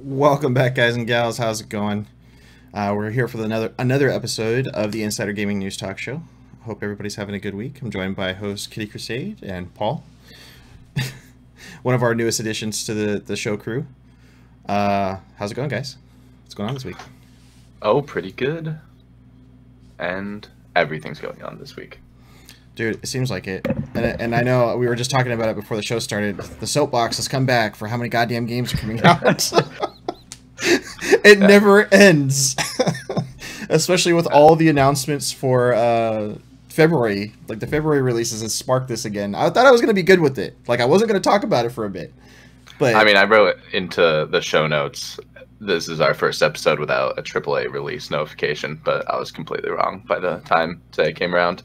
Welcome back, guys and gals. How's it going? We're here for another episode of the Insider Gaming News Talk Show. Hope everybody's having a good week. I'm joined by host Kitty Crusade and Paul, one of our newest additions to the show crew. How's it going, guys? What's going on this week? Oh, pretty good. And everything's going on this week. Dude, it seems like it. And I know we were just talking about it before the show started. The soapbox has come back for how many goddamn games are coming out. It never ends. Especially with all the announcements for February. Like, the February releases has sparked this again. I thought I was going to be good with it. Like, I wasn't going to talk about it for a bit. But I mean, I wrote into the show notes, this is our first episode without a AAA release notification, but I was completely wrong by the time today came around.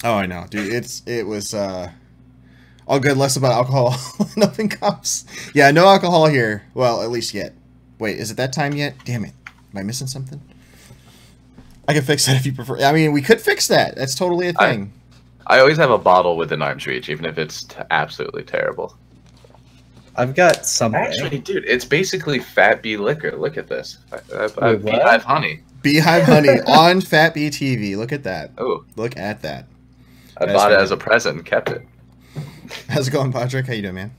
Oh, I know, dude. It was all good, less about alcohol. Nothing comes. Yeah, no alcohol here. Well, at least yet. Wait, is it that time yet? Damn it. Am I missing something? I can fix that if you prefer. I mean, we could fix that. That's totally a thing. I always have a bottle within arm's reach, even if it's absolutely terrible. I've got something. Actually, dude, it's basically Fat Bee liquor. Look at this. Beehive honey. Beehive honey on Fat Bee TV. Look at that. Oh, look at that. I bought it as a present and kept it. How's it going, Patrick? How you doing,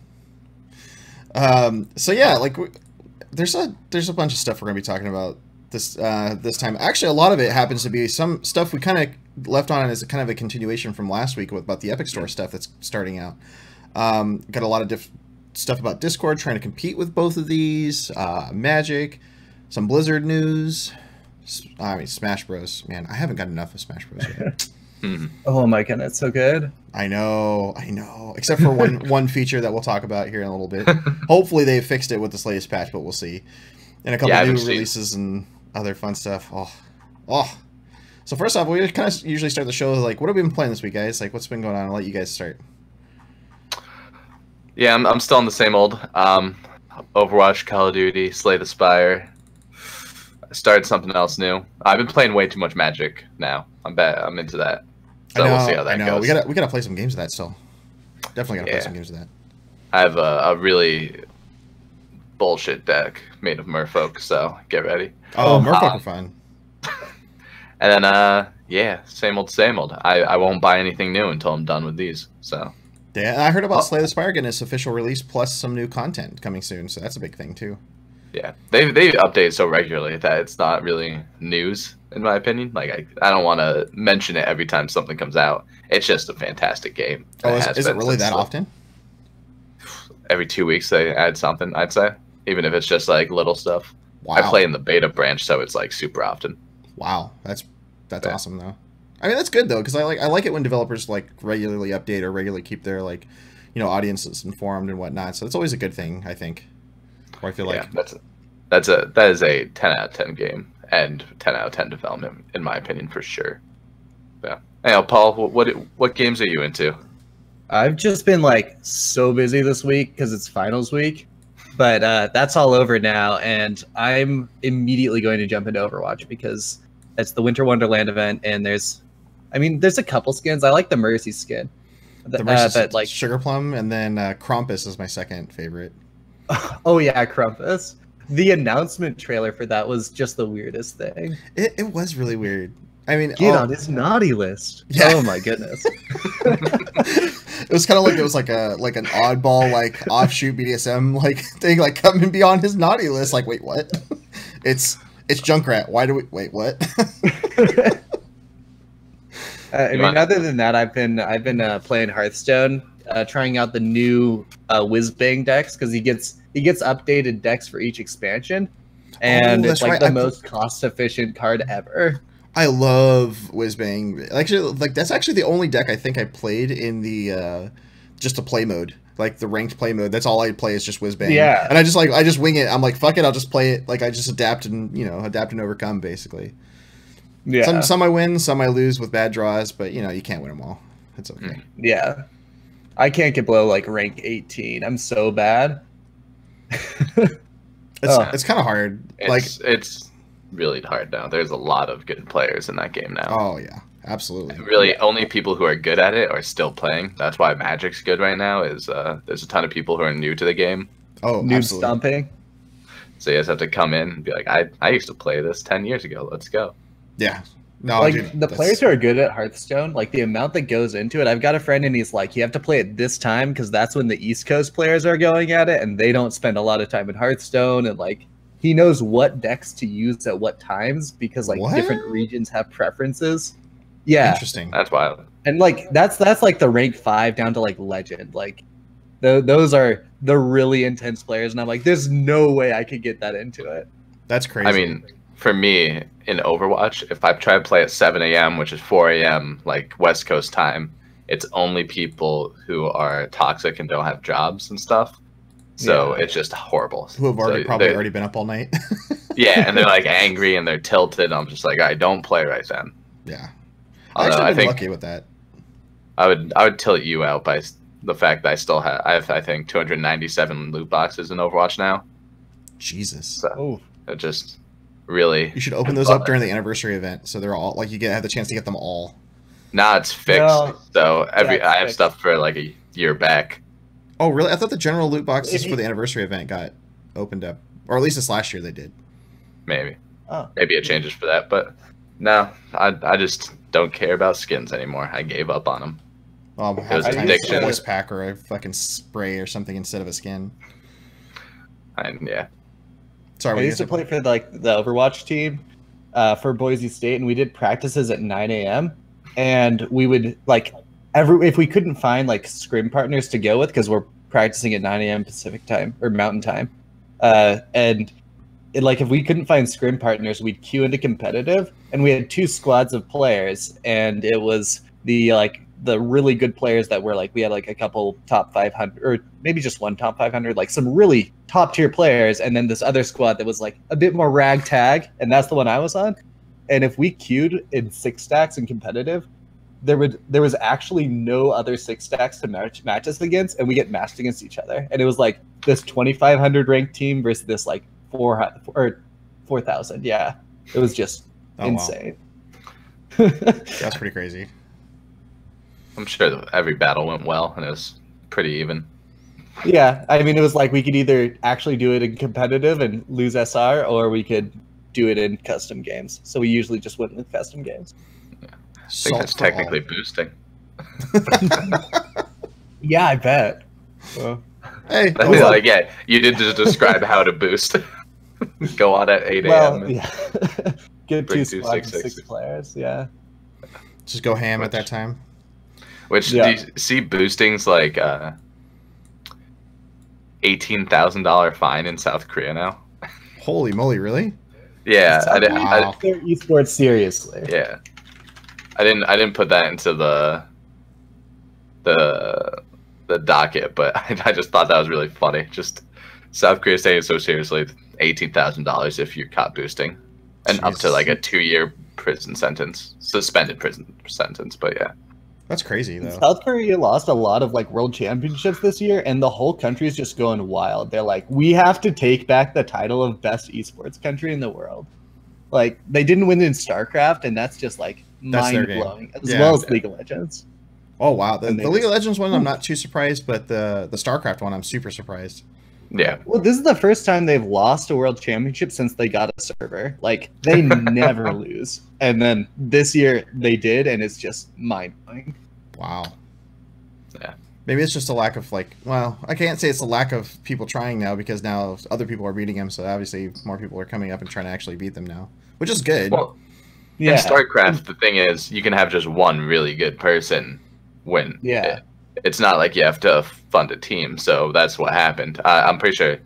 man? So yeah, like there's a bunch of stuff we're gonna be talking about this time. Actually, a lot of it happens to be some stuff we kind of left on as kind of a continuation from last week about the Epic Store stuff that's starting out. Got a lot of stuff about Discord trying to compete with both of these. Magic, some Blizzard news. I mean, Smash Bros. Man, I haven't got enough of Smash Bros. yet. Oh my goodness, so good. I know. Except for one feature that we'll talk about here in a little bit. Hopefully they fixed it with this latest patch, but we'll see. And a couple new releases and other fun stuff. Oh. So first off, we kind of usually start the show with, like, what have we been playing this week, guys? Like, what's been going on? I'll let you guys start. Yeah, I'm still on the same old. Overwatch, Call of Duty, Slay the Spire. I started something else new. I've been playing way too much Magic now. I'm into that. So we'll see how that goes. We gotta play some games of that still. Definitely gotta play some games of that. I have a really bullshit deck made of Merfolk, so get ready. Oh, Merfolk are fun. And then yeah, same old. I won't buy anything new until I'm done with these. So yeah, and I heard about Slay the Spire getting its official release plus some new content coming soon, so that's a big thing too. Yeah, they update so regularly that it's not really news, in my opinion. Like, I don't want to mention it every time something comes out. It's just a fantastic game. Oh, is it really that often? Every 2 weeks they add something, I'd say. Even if it's just, like, little stuff. Wow. I play in the beta branch, so it's, like, super often. Wow, that's awesome, though. I mean, that's good, though, because I like it when developers, like, regularly update or regularly keep their, like, audiences informed and whatnot. So it's always a good thing, I think. Or I feel like that is a 10 out of 10 game and 10 out of 10 development, in my opinion, for sure. Yeah. Hey, Paul, what games are you into? I've just been, like, so busy this week because it's finals week, but that's all over now, and I'm immediately going to jump into Overwatch because it's the Winter Wonderland event, and there's I mean, there's a couple skins. I like the Mercy skin. The Mercy but like Sugar Plum, and then Krampus is my second favorite. Oh yeah, Krampus. The announcement trailer for that was just the weirdest thing. It was really weird. I mean, get on his naughty list. Yeah. Oh my goodness. It was kind of like it was like an oddball like offshoot BDSM like thing like coming beyond his naughty list. Like, wait, what? It's Junkrat. Why do we wait? What? I mean, other than that, I've been playing Hearthstone, trying out the new Whizbang decks because he gets updated decks for each expansion, and it's like the most cost efficient card ever. I love Whizbang. Actually, like that's actually the only deck I think I played in the just a play mode, like the ranked play mode. That's all I play is just Whizbang. Yeah, and I just wing it. I'm like, fuck it, I'll just play it. Like I just adapt and overcome basically. Yeah. Some I win, some I lose with bad draws, but you can't win them all. It's okay. Yeah, I can't get below like rank 18. I'm so bad. It's kind of hard. It's really hard now. There's a lot of good players in that game now. Oh yeah, absolutely. Really, only people who are good at it are still playing. That's why Magic's good right now. Is there's a ton of people who are new to the game. Oh, noob stomping. So you just have to come in and be like, I used to play this 10 years ago. Let's go. Yeah. No, like dude, the players who are good at Hearthstone, like the amount that goes into it. I've got a friend and he's like, you have to play it this time because that's when the East Coast players are going at it, and they don't spend a lot of time in Hearthstone, and like he knows what decks to use at what times because like different regions have preferences. Yeah, interesting. That's wild. And like that's like the rank 5 down to like legend. Like those are the really intense players, and I'm like, there's no way I could get that into it. That's crazy. I mean, for me in Overwatch, if I try to play at 7 a.m., which is 4 a.m. like West Coast time, it's only people who are toxic and don't have jobs and stuff. So it's just horrible. Who have already been up all night. Yeah, and they're like angry and they're tilted. I'm just like, all right, don't play right then. Yeah, I think lucky with that. I would tilt you out by the fact that I have I think 297 loot boxes in Overwatch now. Jesus. So it just really. You should open those up during the anniversary have so they're all like have the chance to get them all. Nah, it's fixed. No, so I have stuff for like a year back. Oh, really? I thought the general loot boxes for the anniversary event got opened up. Or at least this last year they did. Maybe. Oh. Maybe it changes for that. But no, I just don't care about skins anymore. I gave up on them. Oh, it was addiction. A voice pack or a fucking spray or something instead of a skin. Yeah. Sorry, I used to play for like the Overwatch team for Boise State, and we did practices at 9 a.m. And we would like if we couldn't find like scrim partners to go with because we're practicing at 9 a.m. Pacific time or Mountain time, and if we couldn't find scrim partners, we'd queue into competitive, and we had 2 squads of players, and it was the really good players that were we had a couple top 500 or maybe just one top 500, like some really top tier players, and then this other squad that was a bit more ragtag, and that's the one I was on. And if we queued in 6 stacks in competitive, there was actually no other 6 stacks to match us against, and we get matched against each other. And it was this 2,500 ranked team versus this 4,000. Yeah, it was just insane. Wow. That's pretty crazy. I'm sure every battle went well, and it was pretty even. Yeah, I mean, it was we could either actually do it in competitive and lose SR, or we could do it in custom games. So we usually just went with custom games. Yeah. I think that's technically boosting. Yeah, I bet. Well, hey, yeah, you did just describe how to boost. Go on at 8 a.m. Well, yeah. Get 2 squads, 6 players. Yeah. Just go ham at that time. Which do you see boosting's $18,000 fine in South Korea now? Holy moly, really? Yeah, I didn't. Wow. They're esports seriously. Yeah, I didn't put that into the docket, but I just thought that was really funny. Just South Korea taking it so seriously. $18,000 if you're caught boosting, and up to a 2-year prison sentence, suspended prison sentence. But yeah. That's crazy, though. South Korea lost a lot of world championships this year, and the whole country is just going wild. They're we have to take back the title of best esports country in the world. They didn't win in StarCraft, and that's just mind-blowing, as well as League of Legends. Oh, wow. The League of Legends one, I'm not too surprised, but the StarCraft one, I'm super surprised. Yeah. Well, this is the first time they've lost a world championship since they got a server. Like, they never lose. And then this year they did, and it's just mind-blowing. Wow. Yeah. Maybe it's just a lack of, like, well, I can't say it's a lack of people trying now, because now other people are beating them, so obviously more people are coming up and trying to actually beat them now, which is good. Well, in StarCraft, the thing is, you can have just one really good person win. Yeah. It's not like you have to fund a team, so that's what happened. I'm pretty sure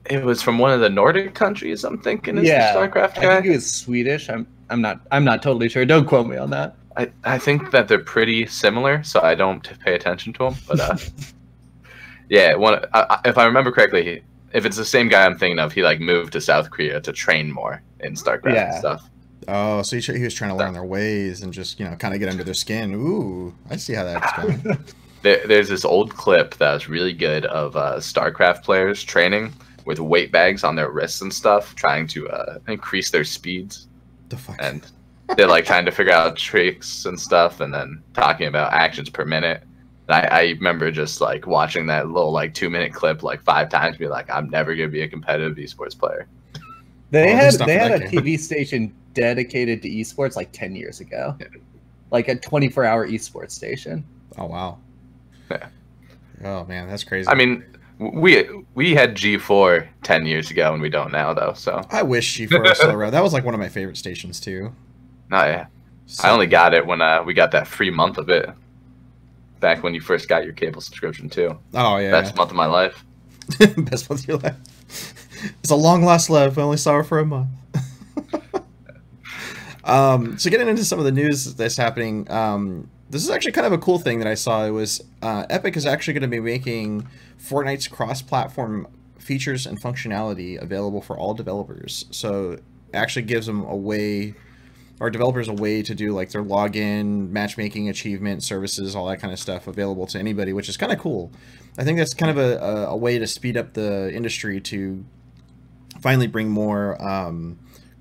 it was from one of the Nordic countries. I'm thinking is the StarCraft guy. I think it was Swedish. I'm not totally sure. Don't quote me on that. I think that they're pretty similar, so I don't pay attention to them. But yeah, if I remember correctly, if it's the same guy I'm thinking of, he like moved to South Korea to train more in StarCraft and stuff. Oh, so he was trying to learn their ways and just, kind of get under their skin. Ooh, I see how that's going. There's this old clip that was really good of StarCraft players training with weight bags on their wrists and stuff, trying to increase their speeds. The fuck? And they're like trying to figure out tricks and stuff, and then talking about actions per minute. And I remember just like watching that little like 2-minute clip like 5 times, be like, I'm never gonna be a competitive esports player. They had a TV station dedicated to esports like 10 years ago, like a 24-hour esports station. Oh wow. Yeah. Oh man, that's crazy. I mean, we had G4 10 years ago, and we don't now though. So I wish G4 was still around. That was like one of my favorite stations too. Oh yeah, so, I only got it when we got that free month of it. Back when you first got your cable subscription too. Oh yeah. Best month of my life. Best month of your life. It's a long lost love. I only saw her for a month. So getting into some of the news that's happening, this is actually kind of a cool thing that I saw. It was Epic is actually going to be making Fortnite's cross-platform features and functionality available for all developers. So it actually gives them a way, or developers a way to do like their login, matchmaking, achievement, services, all that kind of stuff available to anybody, which is kind of cool. I think that's kind of a way to speed up the industry to finally bring more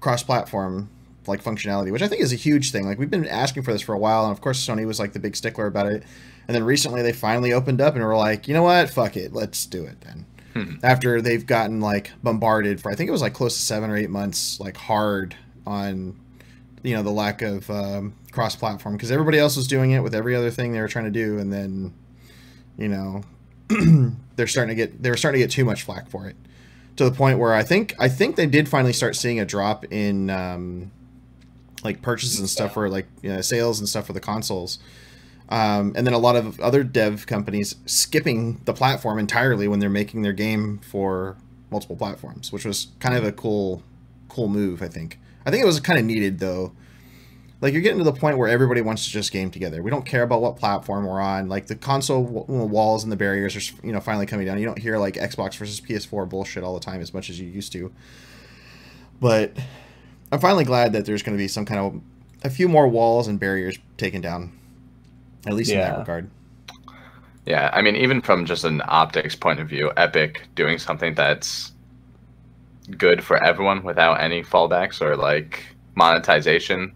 cross-platform like functionality, which I think is a huge thing. Like, we've been asking for this for a while, and of course Sony was like the big stickler about it, and then recently they finally opened up and were like, you know what, fuck it, let's do it then. After they've gotten like bombarded for, I think it was like close to 7 or 8 months, like hard on the lack of cross-platform, because everybody else was doing it with every other thing they were trying to do, and then they were starting to get too much flack for it, to the point where I think they did finally start seeing a drop in like purchases and stuff for like sales and stuff for the consoles, and then a lot of other dev companies skipping the platform entirely when they're making their game for multiple platforms, which was kind of a cool move. I think it was kind of needed though. Like, you're getting to the point where everybody wants to just game together. We don't care about what platform we're on. Like, the console walls and the barriers are finally coming down. You don't hear like Xbox versus PS4 bullshit all the time as much as you used to. But I'm finally glad that there's going to be some kind of a few more walls and barriers taken down, at least in that regard. Yeah, I mean, even from just an optics point of view, Epic doing something that's good for everyone without any fallbacks or like monetization,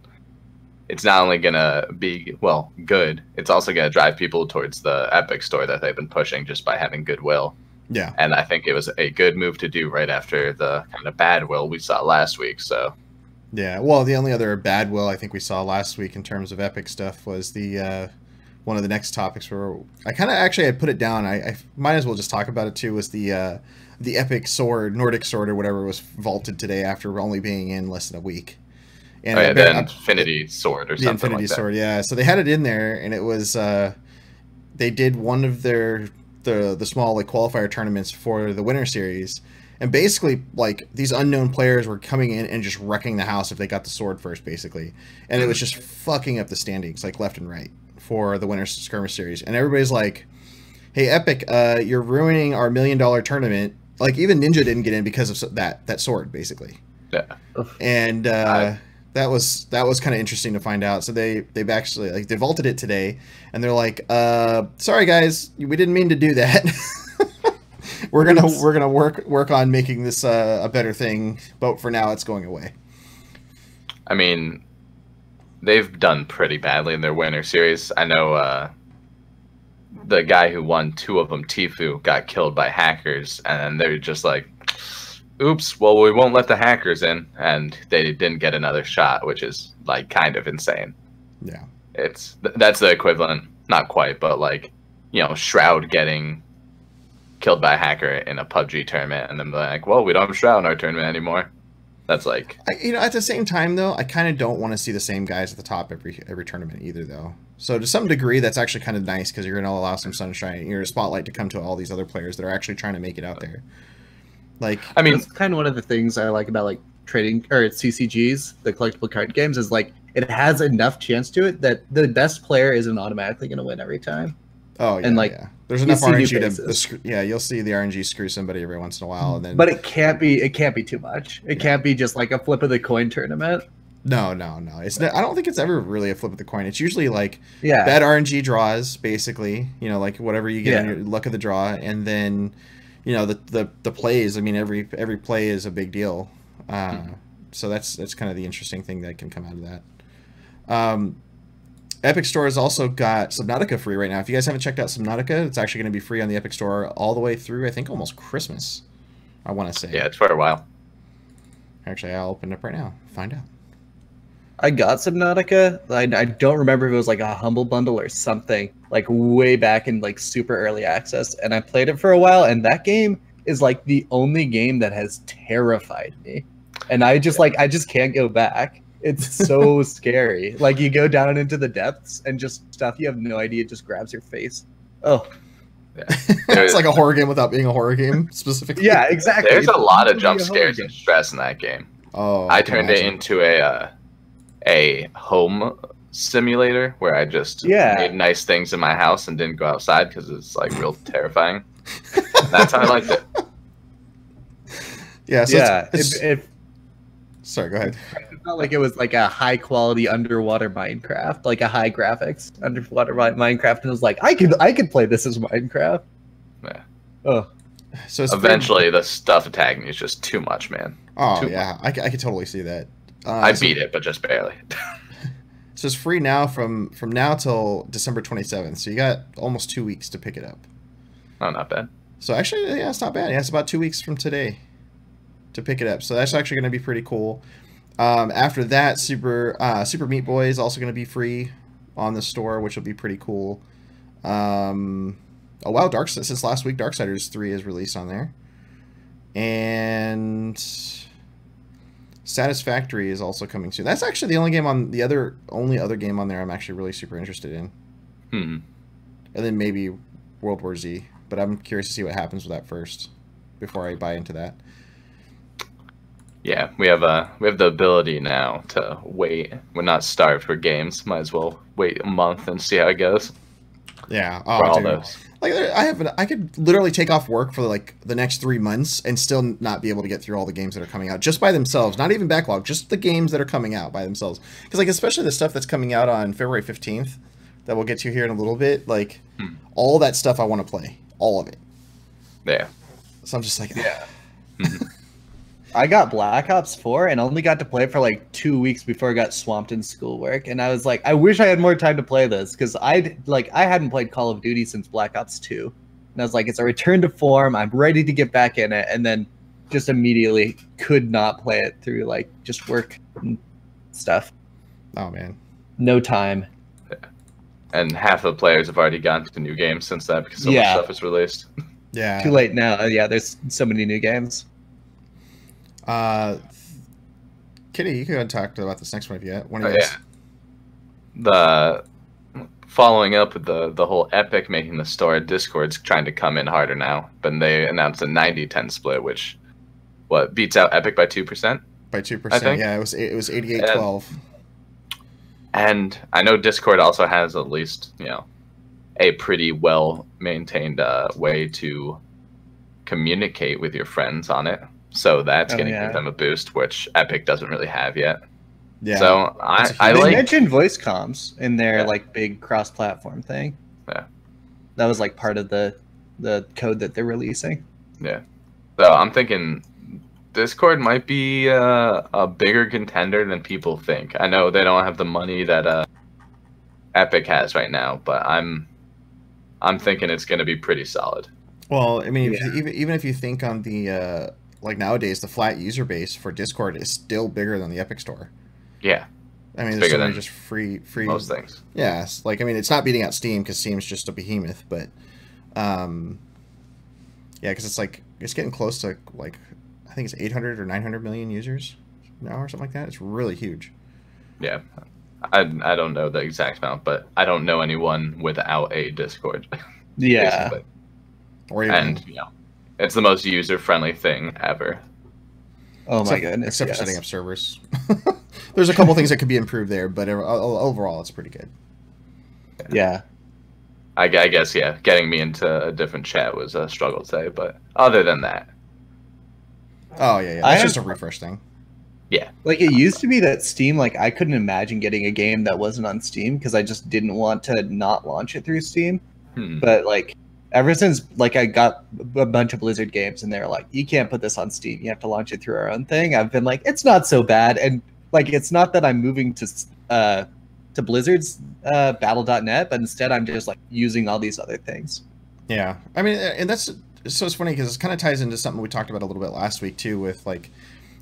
it's not only going to be, good, it's also going to drive people towards the Epic store that they've been pushing just by having goodwill. Yeah. And I think it was a good move to do right after the kind of bad will we saw last week, so... Yeah, well, the only other bad will I think we saw last week in terms of Epic stuff was the one of the next topics where I put it down. I might as well just talk about it too. Was the Epic sword, Nordic sword or whatever, was vaulted today after only being in less than a week. And the Infinity Sword or something like that. The Infinity Sword, yeah. So they had it in there, and it was they did one of the small like qualifier tournaments for the Winter Series. And basically, like, these unknown players were coming in and just wrecking the house if they got the sword first, basically. And it was just fucking up the standings, like, left and right for the Winter Skirmish Series. And everybody's like, hey, Epic, you're ruining our $1 million tournament. Like, even Ninja didn't get in because of that sword, basically. Yeah. And that was kind of interesting to find out. So they've actually, like, they vaulted it today. And they're like, sorry, guys, we didn't mean to do that. We're gonna work on making this a better thing, but for now it's going away. I mean, they've done pretty badly in their winter series. I know the guy who won 2 of them, Tifu, got killed by hackers, and they're just like, oops, well, we won't let the hackers in, and they didn't get another shot, which is like kind of insane. Yeah, that's the equivalent, not quite, but like, Shroud getting killed by a hacker in a PUBG tournament, and then be like, well, we don't have Shroud in our tournament anymore. That's like, at the same time though, I kind of don't want to see the same guys at the top every tournament either, though. So to some degree, that's actually kind of nice because you're going to allow some sunshine, your spotlight to come to all these other players that are actually trying to make it out there. Like, I mean, that's kind of one of the things I like about like trading or CCGs, the collectible card games, is like it has enough chance to it that the best player isn't automatically going to win every time. Oh yeah, and like there's enough RNG to you'll see the RNG screw somebody every once in a while, and then. But it can't be too much. It can't be just like a flip of the coin tournament. No. It's I don't think it's ever really a flip of the coin. It's usually like bad RNG draws, basically. Like whatever you get on your luck of the draw, and then the plays. I mean, every play is a big deal. So that's kind of the interesting thing that can come out of that. Epic Store has also got Subnautica free right now. If you guys haven't checked out Subnautica, it's actually going to be free on the Epic Store all the way through, I think, almost Christmas, I want to say. Yeah, it's for a while. Actually, I'll open it up right now. Find out. I got Subnautica. I don't remember if it was like a Humble Bundle or something, like way back in like super early access. And I played it for a while, and that game is like the only game that has terrified me. And I just can't go back. It's so scary. Like you go down into the depths and just stuff you have no idea just grabs your face. Oh. Yeah. It's like a horror game without being a horror game, specifically. Yeah, exactly. There's a lot of jump scares and stress in that game. Oh, I turned it into a home simulator where I just made nice things in my house and didn't go outside because it's like real terrifying. That's how I liked it. Yeah. So it's sorry, go ahead. It felt like it was like a high quality underwater Minecraft, like a high graphics underwater Minecraft, and it was like I could play this as Minecraft. Yeah. Oh. So eventually the stuff attacking is just too much, man. Oh yeah, I could totally see that. I beat it, but just barely. So it's free now from now till December 27th. So you got almost 2 weeks to pick it up. Oh, not bad. So actually, yeah, it's not bad. Yeah, it's about 2 weeks from today to pick it up. So that's actually going to be pretty cool. After that, Super Meat Boy is also going to be free on the store, which will be pretty cool. Oh wow, since last week, Darksiders 3 is released on there, and Satisfactory is also coming soon. That's actually the only game on only other game on there I'm actually really super interested in. And then maybe World War Z, but I'm curious to see what happens with that first before I buy into that. Yeah, we have the ability now to wait. We're not starved for games. Might as well wait a month and see how it goes. Yeah, for all those. Like I could literally take off work for like the next 3 months and still not be able to get through all the games that are coming out just by themselves. Not even backlog, just the games that are coming out by themselves. Because like especially the stuff that's coming out on February 15th that we'll get to here in a little bit. Like all that stuff I want to play, all of it. Yeah. So I'm just like I got Black Ops 4 and only got to play it for like 2 weeks before I got swamped in schoolwork. And I was like, I wish I had more time to play this because I hadn't played Call of Duty since Black Ops 2. And I was like, it's a return to form. I'm ready to get back in it. And then just immediately could not play it through like just work and stuff. Oh, man. No time. Yeah. And half the players have already gone to new games since that because so much stuff is released. Yeah. Too late now. Yeah, there's so many new games. Kitty, you can go and talk about this next one if you want. The following up with the whole Epic making the store, Discord's trying to come in harder now. But they announced a 90-10 split, which beats out Epic by 2%. By 2%, yeah. It was 88-12. And I know Discord also has at least a pretty well maintained way to communicate with your friends on it. So that's going to give them a boost, which Epic doesn't really have yet. Yeah. So they mentioned voice comms in their like big cross-platform thing. Yeah. That was like part of the code that they're releasing. Yeah. So I'm thinking Discord might be a bigger contender than people think. I know they don't have the money that Epic has right now, but I'm thinking it's going to be pretty solid. Well, I mean, even if you think on the like nowadays, the flat user base for Discord is still bigger than the Epic Store. Yeah, I mean, there's so many just free most things. Yeah, like I mean, it's not beating out Steam because Steam's just a behemoth, but yeah, because it's like it's getting close to like I think it's 800 or 900 million users now or something like that. It's really huge. Yeah, I don't know the exact amount, but I don't know anyone without a Discord. Yeah, or even, and you know, it's the most user-friendly thing ever. Oh my goodness! Except for setting up servers. There's a couple things that could be improved there, but overall, it's pretty good. Yeah. I guess, yeah, getting me into a different chat was a struggle today, but other than that. Oh, yeah. It's just a refresh thing. Yeah. Like, it used to be that Steam, like, I couldn't imagine getting a game that wasn't on Steam because I just didn't want to not launch it through Steam. But, like, ever since, like, I got a bunch of Blizzard games and they're like, you can't put this on Steam. You have to launch it through our own thing. I've been like, it's not so bad. And, like, it's not that I'm moving to Blizzard's battle.net, but instead I'm just like using all these other things. Yeah, I mean, and that's so it's funny because it kind of ties into something we talked about a little bit last week too, with like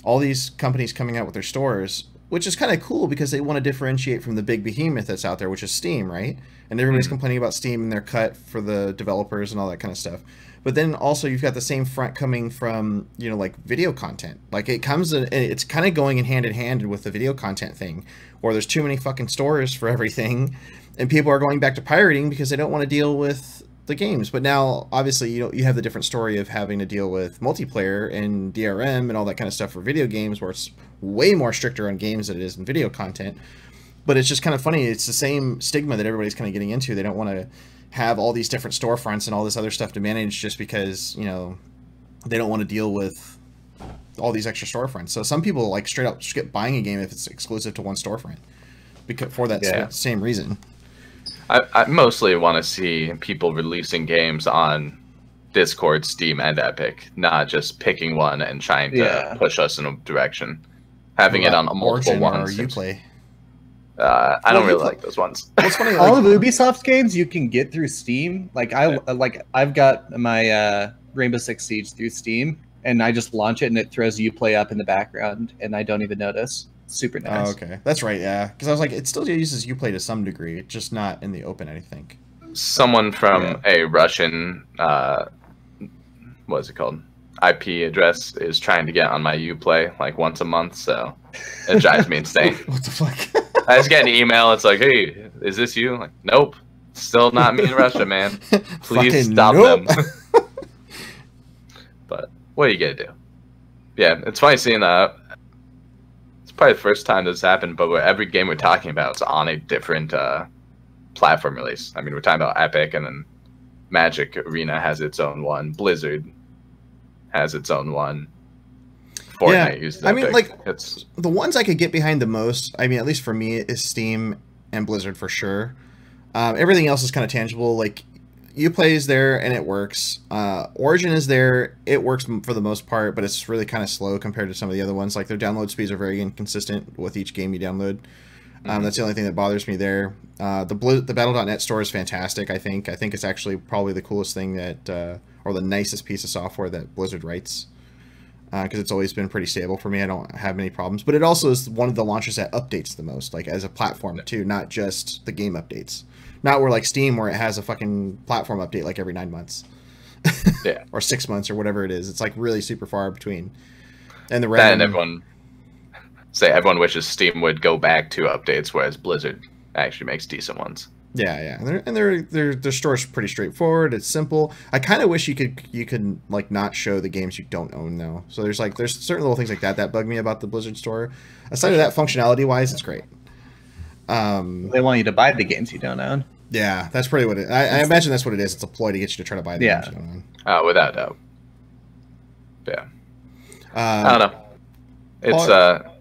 all these companies coming out with their stores, which is kind of cool because they want to differentiate from the big behemoth that's out there, which is Steam, right? And everybody's complaining about Steam and their cut for the developers and all that kind of stuff. But then also you've got the same front coming from, you know, like video content. Like it's kind of going in hand with the video content thing, or there's too many fucking stores for everything, and people are going back to pirating because they don't want to deal with the games. But now, obviously, you have the different story of having to deal with multiplayer and DRM and all that kind of stuff for video games, where it's way more stricter on games than it is in video content. But it's just kind of funny. It's the same stigma that everybody's kind of getting into. They don't want to have all these different storefronts and all this other stuff to manage just because, you know, they don't want to deal with all these extra storefronts. So some people like straight up skip buying a game if it's exclusive to one storefront because for that same reason. I mostly want to see people releasing games on Discord, Steam, and Epic, not just picking one and trying to push us in a direction. Having it on multiple ones. Or Uplay. I don't really like those ones. What's funny, all of Ubisoft's games you can get through Steam. Like I've got my Rainbow Six Siege through Steam, and I just launch it and it throws Uplay up in the background, and I don't even notice. Super nice. Oh, okay, that's right. Yeah, because I was like, it still uses Uplay to some degree, just not in the open. I think. Someone from a Russian, what is it called? IP address is trying to get on my Uplay like once a month, so it drives me insane. What the fuck? I just get an email. It's like, hey, is this you? I'm like, nope, still not me in Russia, man. Please stop them. But what are you gonna do? Yeah, it's funny seeing that. It's probably the first time this happened, but every game we're talking about is on a different platform release. I mean, we're talking about Epic, and then Magic Arena has its own one. Blizzard has its own one. Fortnite uses Epic. I mean, like, it's the ones I could get behind the most. I mean, at least for me, is Steam and Blizzard for sure. Everything else is kind of tangible. Like, Uplay is there and it works. Origin is there. It works for the most part, but it's really kind of slow compared to some of the other ones. Like, their download speeds are very inconsistent with each game you download. That's the only thing that bothers me there. The Battle.net store is fantastic, I think. I think it's actually probably the coolest thing that, or the nicest piece of software that Blizzard writes. Because it's always been pretty stable for me. I don't have many problems. But it also is one of the launchers that updates the most, like as a platform too, not just the game updates. Not where like Steam, where it has a fucking platform update like every 9 months. Yeah. Or 6 months or whatever it is. It's like really super far between. And everyone wishes Steam would go back to updates, whereas Blizzard actually makes decent ones. Yeah, and their store's pretty straightforward. It's simple. I kind of wish you could like not show the games you don't own though. So there's certain little things like that bug me about the Blizzard store. Aside of that, functionality wise, it's great. They want you to buy the games you don't own. Yeah, that's pretty what it. I imagine that's what it is. It's a ploy to get you to try to buy the games you don't own. Without doubt. Yeah. I don't know.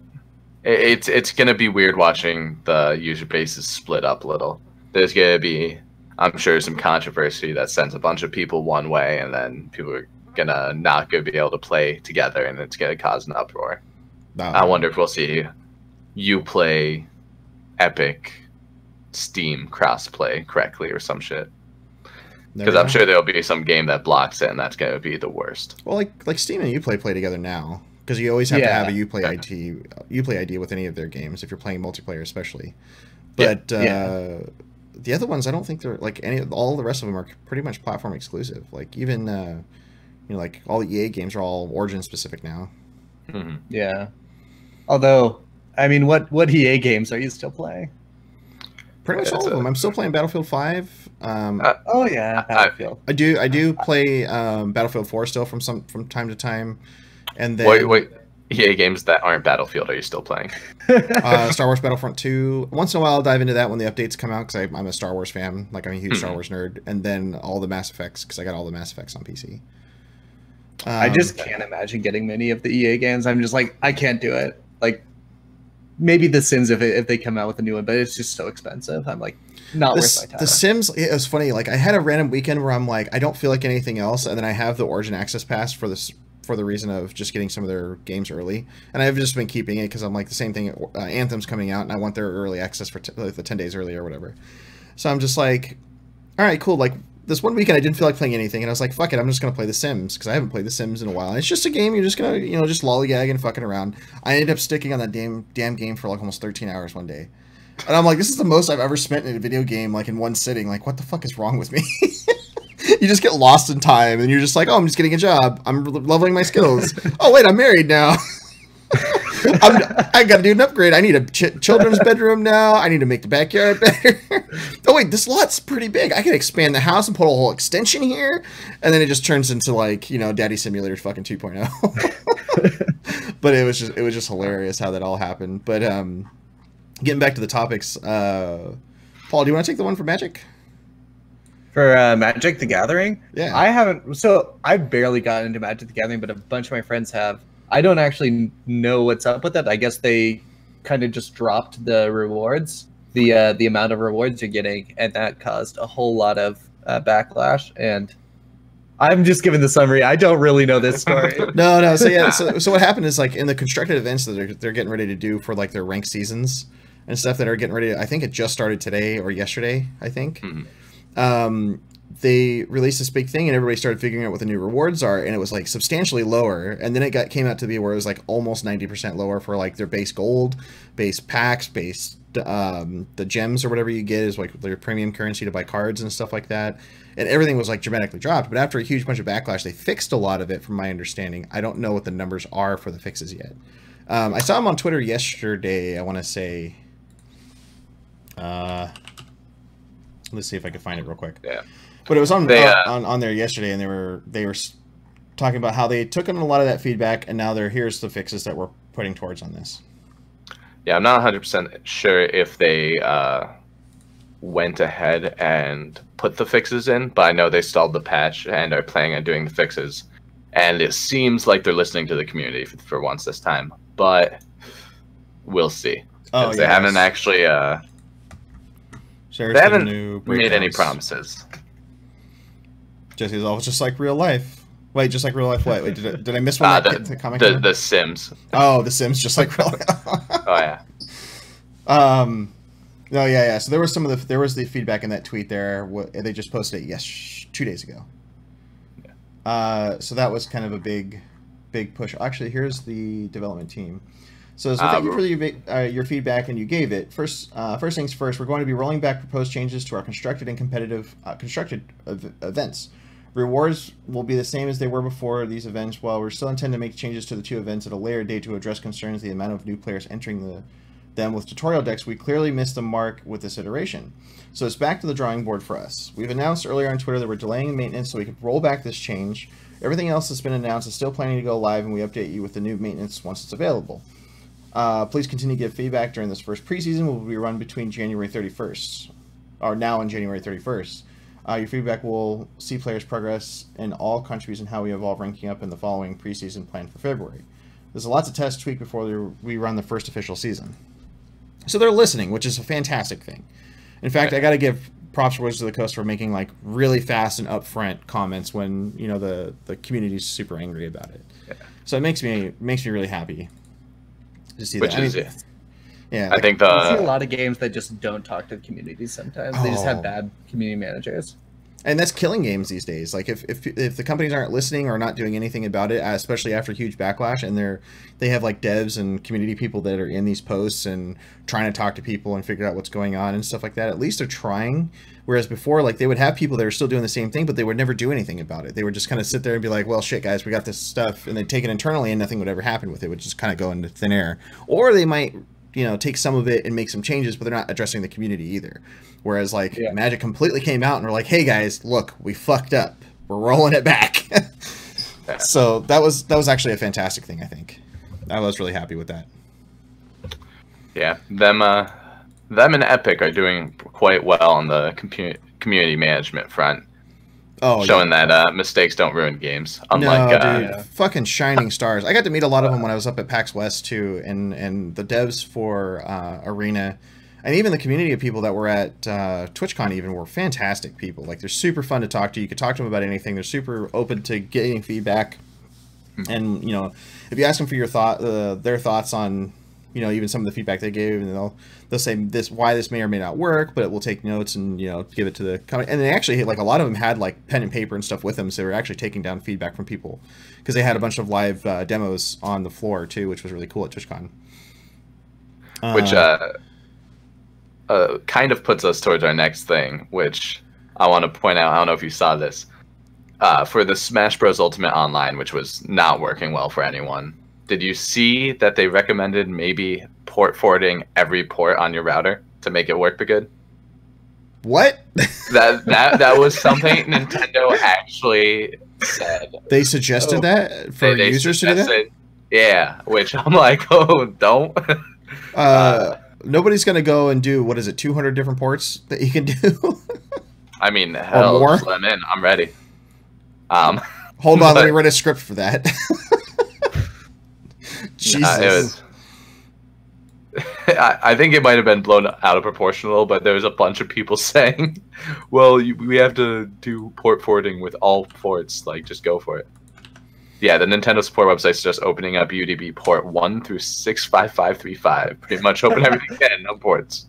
It's gonna be weird watching the user bases split up a little. There's going to be, I'm sure, some controversy that sends a bunch of people one way, and then people are gonna not gonna be able to play together, and it's gonna cause an uproar. No. I wonder if we'll see Uplay, Epic, Steam crossplay correctly or some shit. Because I'm sure there'll be some game that blocks it, and that's gonna be the worst. Well, like Steam and Uplay play together now, because you always have to have a Uplay ID with any of their games if you're playing multiplayer, especially. But the other ones, I don't think they're like all the rest of them are pretty much platform exclusive. Like even like all the EA games are all Origin specific now. Mm-hmm. Yeah. Although, I mean, what EA games are you still playing? Pretty much all of them. I'm still playing Battlefield 5. Oh yeah, Battlefield. I do play Battlefield 4 still from time to time, and then wait, EA games that aren't Battlefield, are you still playing? Star Wars Battlefront 2. Once in a while, I'll dive into that when the updates come out because I'm a Star Wars fan. Like I'm a huge Star Wars nerd, and then all the Mass Effects because I got all the Mass Effects on PC. I just can't imagine getting many of the EA games. I'm just like, I can't do it. Like, maybe The Sims if they come out with a new one, but it's just so expensive. I'm like, not worth my time. The Sims, it was funny. Like, I had a random weekend where I'm like, I don't feel like anything else, and then I have the Origin Access Pass for the reason of just getting some of their games early, and I've just been keeping it because I'm like the same thing. Anthem's coming out, and I want their early access for like the 10 days early or whatever. So I'm just like, all right, cool. Like, this one weekend I didn't feel like playing anything, and I was like, fuck it, I'm just gonna play The Sims because I haven't played The Sims in a while. And it's just a game you're just gonna just lollygag and fucking around. I ended up sticking on that damn game for like almost 13 hours one day, and I'm like, this is the most I've ever spent in a video game like in one sitting. Like, what the fuck is wrong with me? You just get lost in time, and you're just like, oh, I'm just getting a job. I'm leveling my skills. Oh wait, I'm married now. I got to do an upgrade. I need a children's bedroom now. I need to make the backyard better. Oh wait, this lot's pretty big. I can expand the house and put a whole extension here, and then it just turns into like Daddy Simulator fucking 2.0. But it was just hilarious how that all happened. But getting back to the topics, Paul, do you want to take the one for Magic? For Magic the Gathering? Yeah. I haven't. So I've barely gotten into Magic the Gathering, but a bunch of my friends have. I don't actually know what's up with that. I guess they kind of just dropped the rewards, the amount of rewards you're getting, and that caused a whole lot of backlash. And I'm just giving the summary. I don't really know this story. No. So yeah. So what happened is like in the constructed events that they're getting ready to do for like their ranked seasons and stuff that are getting ready. I think it just started today or yesterday. I think. Mm-hmm. They released this big thing and everybody started figuring out what the new rewards are, and it was like substantially lower, and then it came out to be where it was like almost 90% lower for like their base gold, base packs, base the gems or whatever you get is like their premium currency to buy cards and stuff like that, and everything was like dramatically dropped. But after a huge bunch of backlash, they fixed a lot of it from my understanding. I don't know what the numbers are for the fixes yet. I saw them on Twitter yesterday. I want to say let's see if I can find it real quick. Yeah. But it was on there yesterday, and they were talking about how they took in a lot of that feedback, and now here's the fixes that we're putting towards on this. Yeah, I'm not 100% sure if they went ahead and put the fixes in, but I know they stalled the patch and are planning on doing the fixes. And it seems like they're listening to the community for once this time, but we'll see. Oh, they haven't actually they haven't made any promises. Jesse's all just like real life. Wait, just like real life. Wait, did I miss one? The Sims. Oh, The Sims, just like real life. Oh yeah. No, yeah. So there was the feedback in that tweet there. They just posted it 2 days ago. Yeah. So that was kind of a big push. Actually, here's the development team. So thank you for your feedback, and you gave it. First things first, we're going to be rolling back proposed changes to our constructed and competitive events. Rewards will be the same as they were before these events, while we're still intend to make changes to the two events at a later date to address concerns the amount of new players entering them with tutorial decks. We clearly missed the mark with this iteration. So it's back to the drawing board for us. We've announced earlier on Twitter that we're delaying maintenance so we could roll back this change. Everything else that's been announced is still planning to go live, and we update you with the new maintenance once it's available. Please continue to give feedback during this first preseason. Will be run between January 31st, or now on January 31st. Your feedback will see players' progress in all countries and how we evolve ranking up in the following preseason plan for February. There's a lot to test, tweak before we run the first official season. So they're listening, which is a fantastic thing. In fact, I got to give props for Wizards of the Coast for making like really fast and upfront comments when the community's super angry about it. Yeah. So it makes me really happy to see that. Yeah, I think I see a lot of games that just don't talk to the community sometimes. They just have bad community managers. And that's killing games these days. Like if the companies aren't listening or not doing anything about it, especially after huge backlash, and they have like devs and community people that are in these posts and trying to talk to people and figure out what's going on and stuff like that. At least they're trying. Whereas before, like they would have people that are still doing the same thing, but they would never do anything about it. They would just kind of sit there and be like, "Well, shit, guys, we got this stuff," and they'd take it internally, and nothing would ever happen with it. It would just kind of go into thin air. Or they might, take some of it and make some changes, but they're not addressing the community either. Whereas like Magic completely came out and were like, "Hey guys, look, we fucked up. We're rolling it back." So that was actually a fantastic thing. I think I was really happy with that. Yeah, them and Epic are doing quite well on the community management front. Oh, showing that mistakes don't ruin games. Unlike fucking shining stars. I got to meet a lot of them when I was up at PAX West too, and the devs for Arena, and even the community of people that were at TwitchCon even were fantastic people. Like they're super fun to talk to. You could talk to them about anything. They're super open to getting feedback, and if you ask them for their thoughts on even some of the feedback they gave, and they'll say why this may or may not work, but we'll take notes and give it to the company. And they actually like a lot of them had like pen and paper and stuff with them, so they were actually taking down feedback from people because they had a bunch of live demos on the floor too, which was really cool at TwitchCon. Which kind of puts us towards our next thing, which I want to point out. I don't know if you saw this for the Smash Bros. Ultimate Online, which was not working well for anyone. Did you see that they recommended maybe port forwarding every port on your router to make it work good? What? That was something Nintendo actually said. They suggested that for users to do that? Yeah, which I'm like, oh, don't. Nobody's gonna go and do, what is it, 200 different ports that you can do? I mean, hell, just let them in. I'm ready. Hold on, let me write a script for that. Jesus. I think it might have been blown out of proportion a little, but there was a bunch of people saying, well, we have to do port forwarding with all ports, like, just go for it. Yeah, the Nintendo support website's just opening up UDB port 1 through 65535. Pretty much open everything you can, no ports.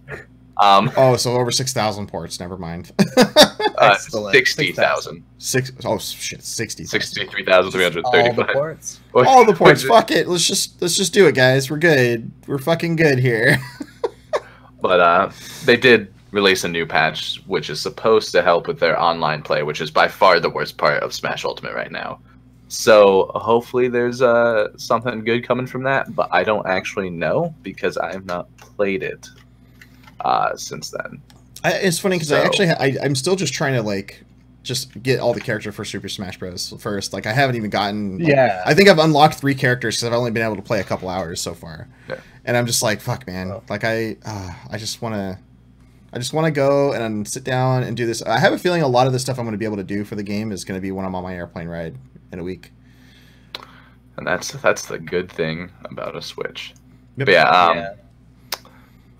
So over 6,000 ports, never mind. 60,000. Oh shit, 60,000. 63,335. All the ports. All the ports. Fuck it. Let's just do it, guys. We're good. We're fucking good here. But they did release a new patch, which is supposed to help with their online play, which is by far the worst part of Smash Ultimate right now. So hopefully there's something good coming from that, but I don't actually know because I have not played it since then. It's funny because I'm still just trying to like just get all the character for Super Smash Bros. First. Like I haven't even gotten. Yeah. I think I've unlocked 3 characters because I've only been able to play a couple hours so far. Yeah. And I'm just like, fuck, man. Oh. Like I just want to go and sit down and do this. I have a feeling a lot of the stuff I'm going to be able to do for the game is going to be when I'm on my airplane ride in a week. And that's the good thing about a Switch. Yep. But yeah.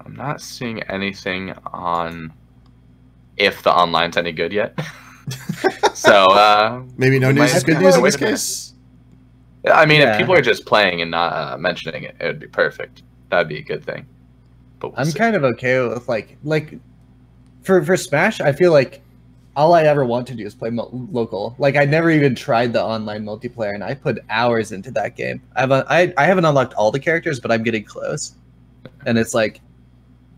I'm not seeing anything on if the online's any good yet. So maybe no news is good news in this case. I mean, if people are just playing and not mentioning it, it would be perfect. That'd be a good thing. But I'm kind of okay with like for Smash. I feel like all I ever want to do is play local. Like I never even tried the online multiplayer, and I put hours into that game. I haven't unlocked all the characters, but I'm getting close, and it's like.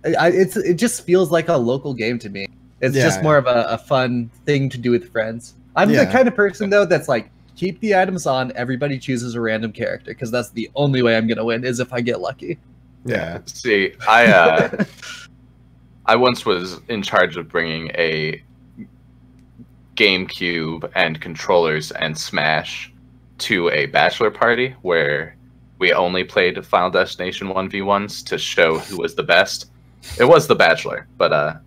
It just feels like a local game to me. It's just more of a fun thing to do with friends. I'm the kind of person though that's like keep the items on. Everybody chooses a random character because that's the only way I'm gonna win is if I get lucky. Yeah. See, I once was in charge of bringing a GameCube and controllers and Smash to a bachelor party where we only played Final Destination 1v1s to show who was the best. It was The Bachelor, but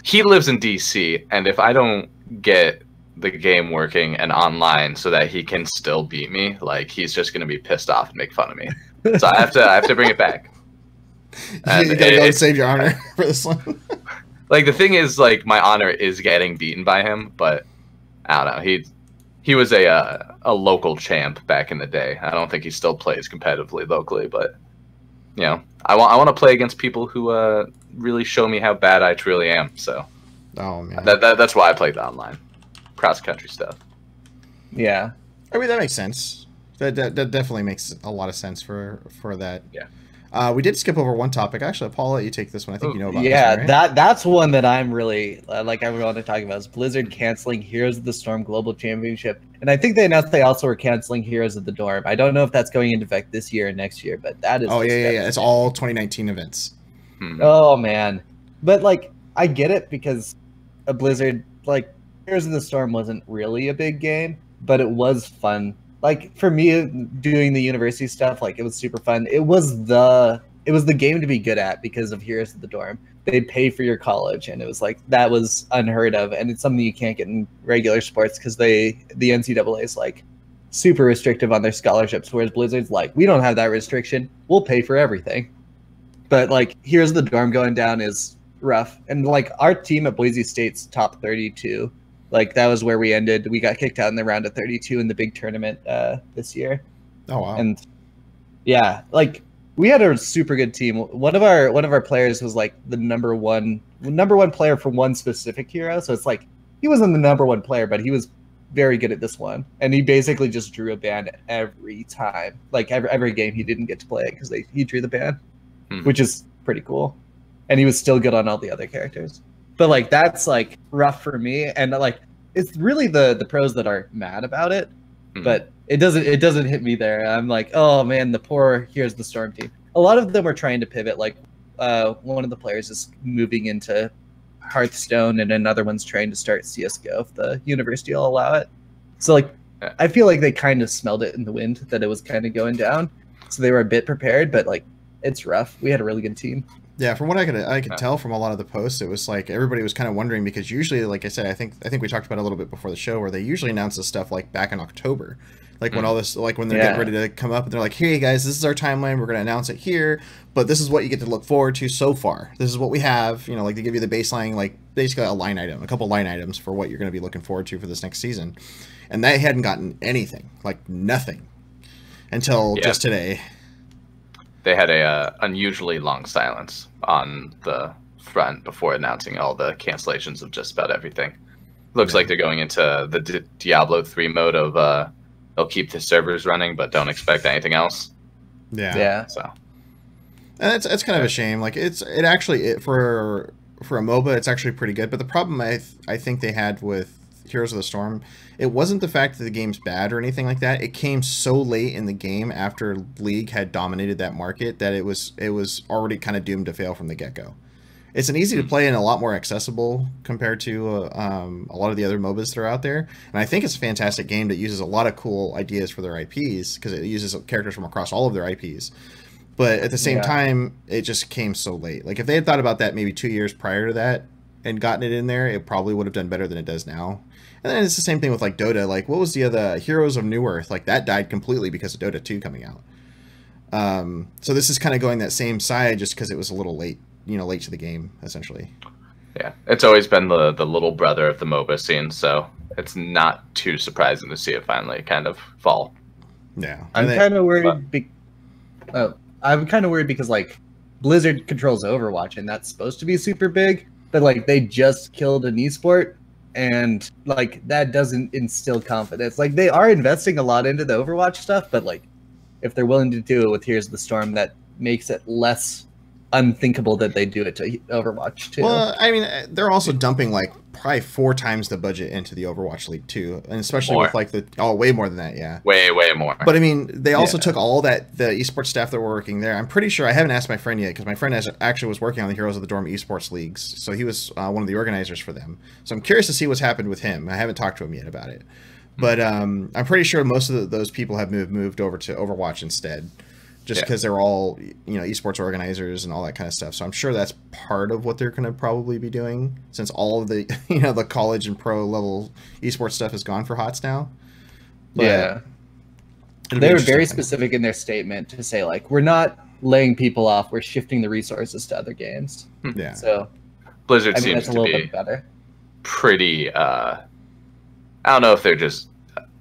he lives in DC, and if I don't get the game working and online so that he can still beat me, like he's just gonna be pissed off and make fun of me. So I have to bring it back. And you gotta go and save your honor for this one. Like, the thing is, like, my honor is getting beaten by him, but I don't know. He was a local champ back in the day. I don't think he still plays competitively locally, but you know, I want to play against people who really show me how bad I truly am. So, oh man, that's why I played the online cross country stuff. Yeah, I mean that makes sense. That definitely makes a lot of sense for that. Yeah. We did skip over one topic. Actually, Paul, I'll let you take this one. I think you know about yeah, this one, right? that's one that I'm really like I want to talk about is Blizzard canceling Heroes of the Storm Global Championship. And I think they announced they also were canceling Heroes of the Dorm. I don't know if that's going into effect this year or next year, but that is Oh yeah. It's all 2019 events. Oh man. But like I get it because a Blizzard like Heroes of the Storm wasn't really a big game, but it was fun. Like for me doing the university stuff, like it was super fun. It was the game to be good at because of Heroes of the Dorm. They'd pay for your college, and it was like that was unheard of, and it's something you can't get in regular sports because the NCAA is like super restrictive on their scholarships, whereas Blizzard's like, we don't have that restriction, we'll pay for everything. But like Heroes of the Dorm going down is rough, and like our team at Boise State's top 32. Like that was where we ended. We got kicked out in the round of 32 in the big tournament this year. Oh wow! And yeah, like we had a super good team. One of our players was like the number one player for one specific hero. So it's like he wasn't the number one player, but he was very good at this one. And he basically just drew a ban every time. Like every game he didn't get to play it because he drew the ban, which is pretty cool. And he was still good on all the other characters. But like that's like rough for me, and like it's really the pros that are mad about it, but it doesn't hit me there. I'm like, oh man, the poor Here's the Storm team. A lot of them are trying to pivot. Like one of the players is moving into Hearthstone, and another one's trying to start CS:GO if the university will allow it. So like, I feel like they kind of smelled it in the wind that it was kind of going down, so they were a bit prepared. But like, it's rough. We had a really good team. Yeah, from what I could tell from a lot of the posts, it was like everybody was kind of wondering because usually, like I said, I think we talked about it a little bit before the show where they usually announce this stuff like back in October, like when all this, like when they're getting ready to come up and they're like, "Hey guys, this is our timeline. We're going to announce it here, but this is what you get to look forward to so far. This is what we have." You know, like they give you the baseline, like basically a couple line items for what you're going to be looking forward to for this next season, and they hadn't gotten anything, like nothing, until just today. They had a unusually long silence on the front before announcing all the cancellations of just about everything. Looks like they're going into the Diablo 3 mode of they'll keep the servers running, but don't expect anything else. Yeah. So, and it's kind of a shame. Like it actually for a MOBA, it's actually pretty good. But the problem I think they had with Heroes of the Storm, it wasn't the fact that the game's bad or anything like that. It came so late in the game after League had dominated that market that it was already kind of doomed to fail from the get-go. It's an easy to play and a lot more accessible compared to a lot of the other MOBAs that are out there. And I think it's a fantastic game that uses a lot of cool ideas for their IPs because it uses characters from across all of their IPs. But at the same time, it just came so late. Like if they had thought about that maybe 2 years prior to that and gotten it in there, it probably would have done better than it does now. And then it's the same thing with like Dota. Like what was the other Heroes of New Earth? Like that died completely because of Dota 2 coming out. So this is kind of going that same side just because it was a little late, late to the game essentially. Yeah, it's always been the little brother of the MOBA scene, so it's not too surprising to see it finally kind of fall. Yeah, I'm kind of worried. I'm kind of worried because like Blizzard controls Overwatch, and that's supposed to be super big, but like they just killed an esport. And like that doesn't instill confidence. Like they are investing a lot into the Overwatch stuff, but like if they're willing to do it with Here's the Storm, that makes it less unthinkable that they do it to Overwatch too. Well, I mean, they're also dumping like probably 4 times the budget into the Overwatch League too, and especially with like way more than that, yeah, way more. But I mean, they also took all the esports staff that were working there. I'm pretty sure I haven't asked my friend yet because my friend actually was working on the Heroes of the Dorm esports leagues, so he was one of the organizers for them. So I'm curious to see what's happened with him. I haven't talked to him yet about it, but I'm pretty sure most of those people have moved over to Overwatch instead. Just because they're all, esports organizers and all that kind of stuff. So I'm sure that's part of what they're going to probably be doing since all of the, the college and pro level esports stuff is gone for HOTS now. But they were very specific in their statement to say, like, we're not laying people off. We're shifting the resources to other games. Yeah. So Blizzard seems to be bit better. Pretty. I don't know if they're just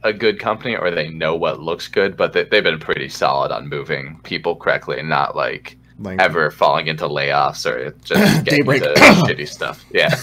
a good company or they know what looks good, but they've been pretty solid on moving people correctly and not like ever falling into layoffs or just getting into shitty stuff. Yeah.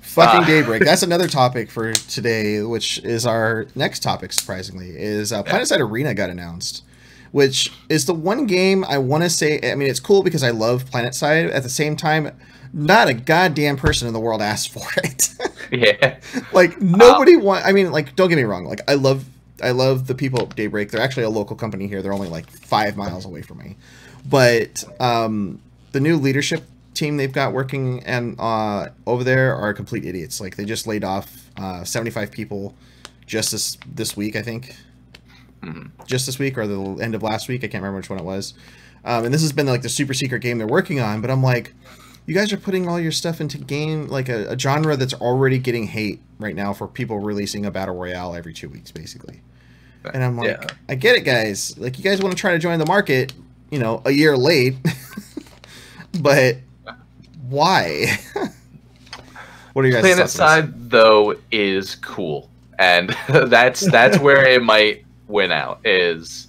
Fucking Daybreak. That's another topic for today, which is our next topic, surprisingly, is PlanetSide Arena got announced, which is the one game I want to say, I mean, it's cool because I love PlanetSide. At the same time, not a goddamn person in the world asked for it. Yeah. Like, nobody I mean, like, don't get me wrong. Like, I love the people at Daybreak. They're actually a local company here. They're only like 5 miles away from me. But the new leadership team they've got working and over there are complete idiots. Like, they just laid off 75 people just this week, I think. Just this week or the end of last week. I can't remember which one it was. And this has been like the super secret game they're working on. But I'm like, you guys are putting all your stuff into game, like a genre that's already getting hate right now for people releasing a battle royale every 2 weeks, basically. And I'm like, I get it, guys. Like, you guys want to try to join the market, you know, a year late. But why? What are you guys' thoughts? PlanetSide, though, is cool. And that's where it might win out, is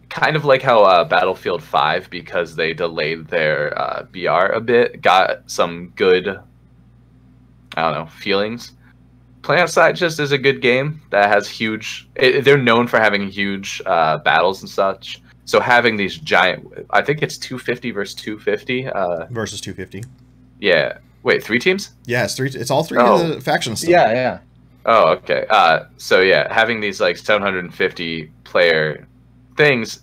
kind of like how Battlefield 5, because they delayed their BR a bit, got some good, I don't know, feelings. PlanetSide just is a good game that has huge... they're known for having huge battles and such. So having these giant... I think it's 250 versus 250. Versus 250. Yeah. Wait, 3 teams? Yeah, it's 3. It's all 3 of the factions still. Yeah. Oh, okay. So yeah, having these like 750 player things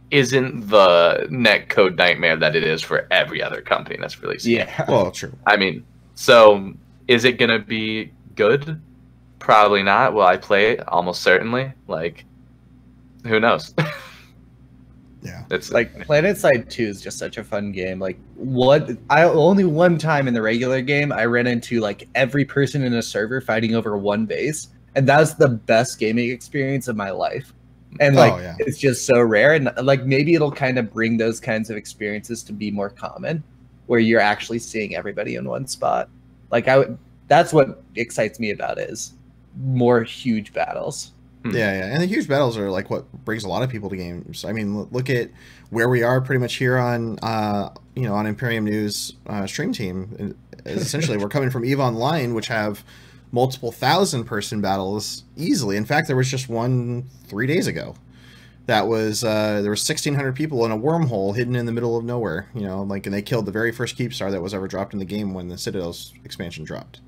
isn't the netcode nightmare that it is for every other company that's releasing. Yeah. Well, true. I mean, so is it gonna be good? Probably not. Will I play it? Almost certainly. Like, who knows? Yeah. It's like PlanetSide 2 is just such a fun game. Like, only one time in the regular game I ran into like every person in a server fighting over one base, and that was the best gaming experience of my life. And like, it's just so rare, and like maybe it'll kind of bring those kinds of experiences to be more common, where you're actually seeing everybody in one spot. Like, that's what excites me about it, is more huge battles. Yeah, and the huge battles are like what brings a lot of people to games. I mean, look at where we are pretty much here on, on Imperium News stream team. Essentially, we're coming from EVE Online, which have multiple 1,000-person battles easily. In fact, there was just one 3 days ago. That was there were 1,600 people in a wormhole hidden in the middle of nowhere. You know, like, and they killed the very first Keep Star that was ever dropped in the game when the Citadel's expansion dropped.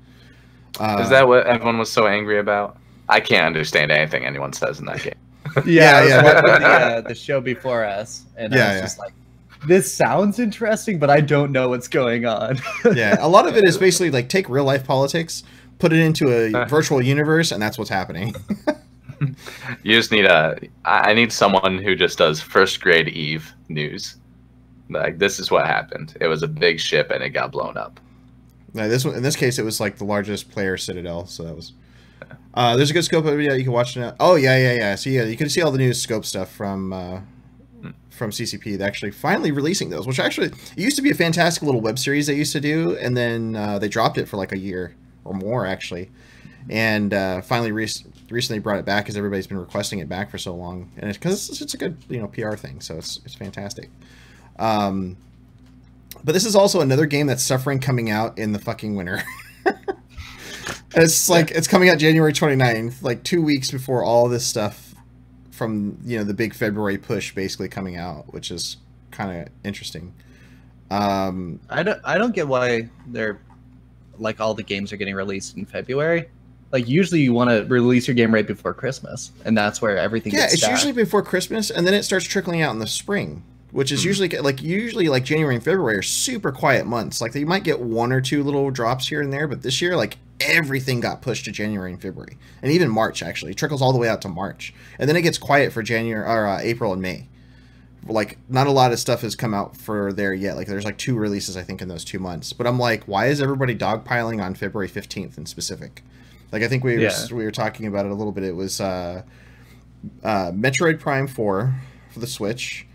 Is that what everyone was so angry about? I can't understand anything anyone says in that game. The show before us, and I was just like, this sounds interesting, but I don't know what's going on. Yeah, a lot of it is basically like, take real life politics, put it into a virtual universe, and that's what's happening. You just need I need someone who just does first grade EVE news. Like, this is what happened. It was a big ship and it got blown up. In this case, it was like the largest player Citadel, so that was... there's a good scope video you can watch now. Oh, yeah. So yeah, you can see all the new scope stuff from CCP. They're actually finally releasing those, which actually, it used to be a fantastic little web series they used to do, and then they dropped it for like a year or more, actually. And finally recently brought it back because everybody's been requesting it back for so long. And it's because it's a good, PR thing, so it's fantastic. But this is also another game that's suffering coming out in the fucking winter. It's like, it's coming out January 29th, like 2 weeks before all this stuff from, the big February push basically coming out, which is kind of interesting. I don't get why they're like, all the games are getting released in February. Like, usually you want to release your game right before Christmas, and that's where everything gets it's usually before Christmas, and then it starts trickling out in the spring, which is usually like January and February are super quiet months. Like, you might get 1 or 2 little drops here and there, but this year, like, everything got pushed to January and February, and even March. Actually, it trickles all the way out to March, and then it gets quiet for January or April and May. Like, not a lot of stuff has come out for there yet. Like, there's like 2 releases, I think, in those 2 months. But I'm like, why is everybody dogpiling on February 15th in specific? Like, I think we were talking about it a little bit. It was Metroid Prime 4 for the Switch,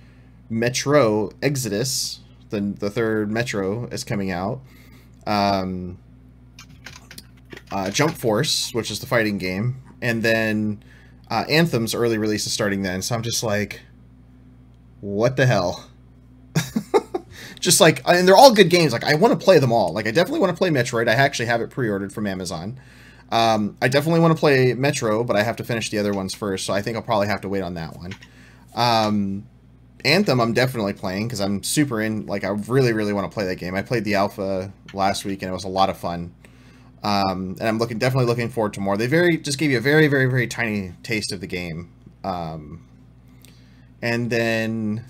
Metro Exodus, the third Metro is coming out. Jump Force, which is the fighting game, and then Anthem's early release is starting then. So I'm just like, what the hell? Just like, and they're all good games. Like, I want to play them all. Like, I definitely want to play Metroid. I actually have it pre-ordered from Amazon. I definitely want to play Metro, but I have to finish the other ones first, so I think I'll probably have to wait on that one. Anthem, I'm definitely playing, because I'm super in, like, I really, really want to play that game. I played the alpha last week, and it was a lot of fun. And I'm definitely looking forward to more. They just gave you a very, very, very tiny taste of the game. And then...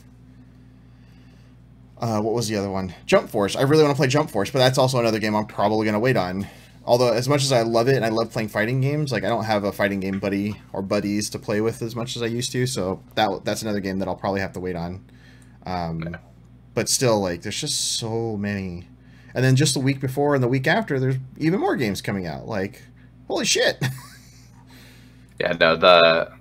what was the other one? Jump Force. I really want to play Jump Force, but that's also another game I'm probably going to wait on. Although, as much as I love it, and I love playing fighting games, like, I don't have a fighting game buddy or buddies to play with as much as I used to, so that's another game that I'll probably have to wait on. But still, like, there's just so many. And then just the week before and the week after, there's even more games coming out. Like, holy shit! Yeah, no, the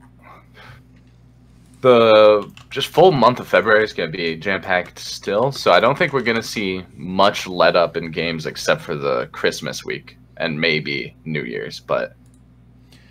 just full month of February is going to be jam-packed still, so I don't think we're going to see much let up in games except for the Christmas week and maybe New Year's, but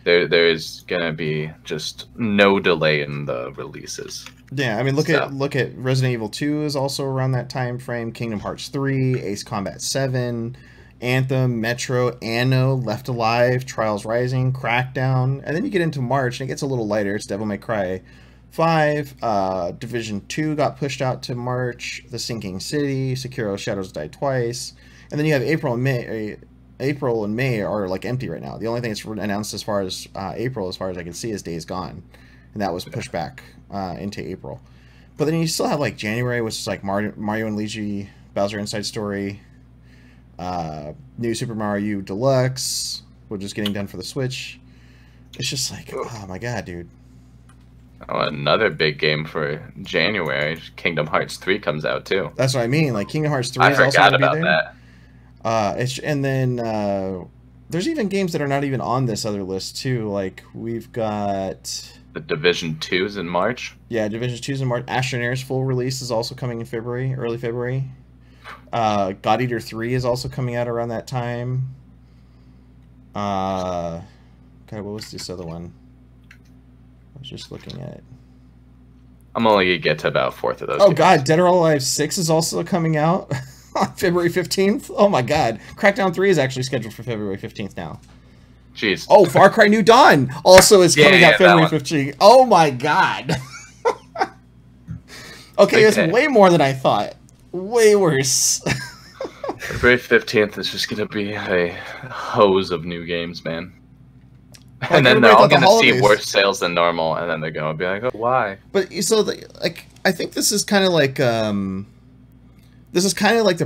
there's going to be just no delay in the releases. Yeah, I mean, look at Resident Evil 2 is also around that time frame, Kingdom Hearts 3, Ace Combat 7, Anthem, Metro, Anno, Left Alive, Trials Rising, Crackdown, and then you get into March and it gets a little lighter. It's Devil May Cry 5, Division 2 got pushed out to March, The Sinking City, Sekiro Shadows Die Twice, and then you have April and May. April and May are like empty right now. The only thing that's announced as far as April, as far as I can see, is Days Gone, and that was pushed back into April. But then you still have like January, which is like Mario and Luigi Bowser Inside Story, new Super Mario U Deluxe, which is getting done for the Switch. It's just like, oh my god, dude. Oh, another big game for January, Kingdom Hearts 3 comes out too. That's what I mean. Like Kingdom Hearts 3 is also going to be there. I forgot about that. And then there's even games that are not even on this other list too. Like we've got the Division 2's in March. Yeah, Division 2's in March. Astroneer's full release is also coming in February, early February. God Eater 3 is also coming out around that time. God, what was this other one? I was just looking at it. I'm only gonna get to about 4th of those. Oh games. God, Dead or Alive 6 is also coming out on February 15th. Oh my god. Crackdown 3 is actually scheduled for February 15th now. Jeez. Oh, Far Cry New Dawn also is coming out February 15th. Oh my god. Okay, it's way more than I thought. Way worse. February 15th is just gonna be a hose of new games, man. And then they're all going to see worse sales than normal, and then they're going to be like, "Oh, why?" But so, like, I think this is kind of like, the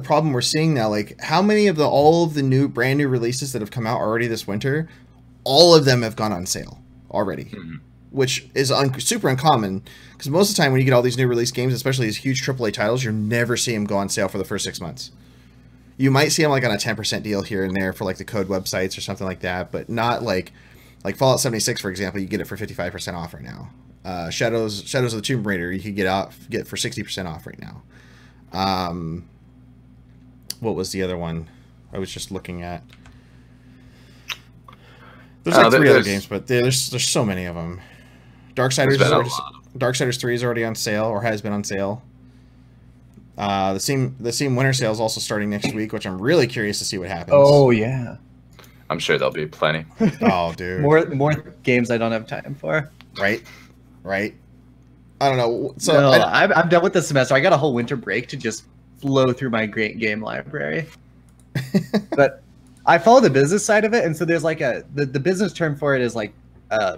problem we're seeing now. Like, how many of all of the brand new releases that have come out already this winter, all of them have gone on sale already, which is super uncommon because most of the time when you get all these new release games, especially these huge AAA titles, you never see them go on sale for the first 6 months. You might see them like on a 10% deal here and there for like the code websites or something like that, but not like. Like Fallout 76, for example, you get it for 55% off right now. Shadows of the Tomb Raider, you could get for 60% off right now. What was the other one? I was just looking at. There's like 3 other games, but there's so many of them. Darksiders 3 is already on sale or has been on sale. The Steam Winter Sale is also starting next week, which I'm really curious to see what happens. Oh yeah. I'm sure there'll be plenty. Oh, dude. more games I don't have time for. Right. I don't know. So no, I'm done with the semester. I got a whole winter break to just flow through my great game library. But I follow the business side of it, and so there's like the business term for it is like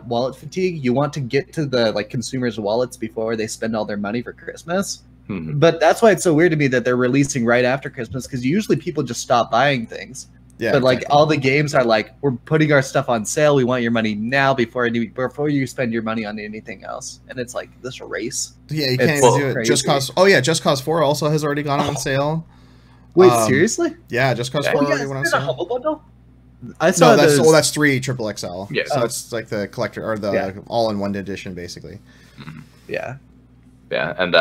wallet fatigue. You want to get to the like consumers' wallets before they spend all their money for Christmas. But that's why it's so weird to me that they're releasing right after Christmas, because usually people just stop buying things. Yeah, but like all the games are like, we're putting our stuff on sale. We want your money now before you spend your money on anything else. And it's like this race. Yeah, you can't even do it. Crazy. Just Cause 4 also has already gone on sale. Wait, seriously? Yeah, Just Cause 4 already went on sale. A Humble Bundle? I saw that's 3 triple XL. Yeah, so it's like the collector or the all-in-one edition, basically. Yeah, and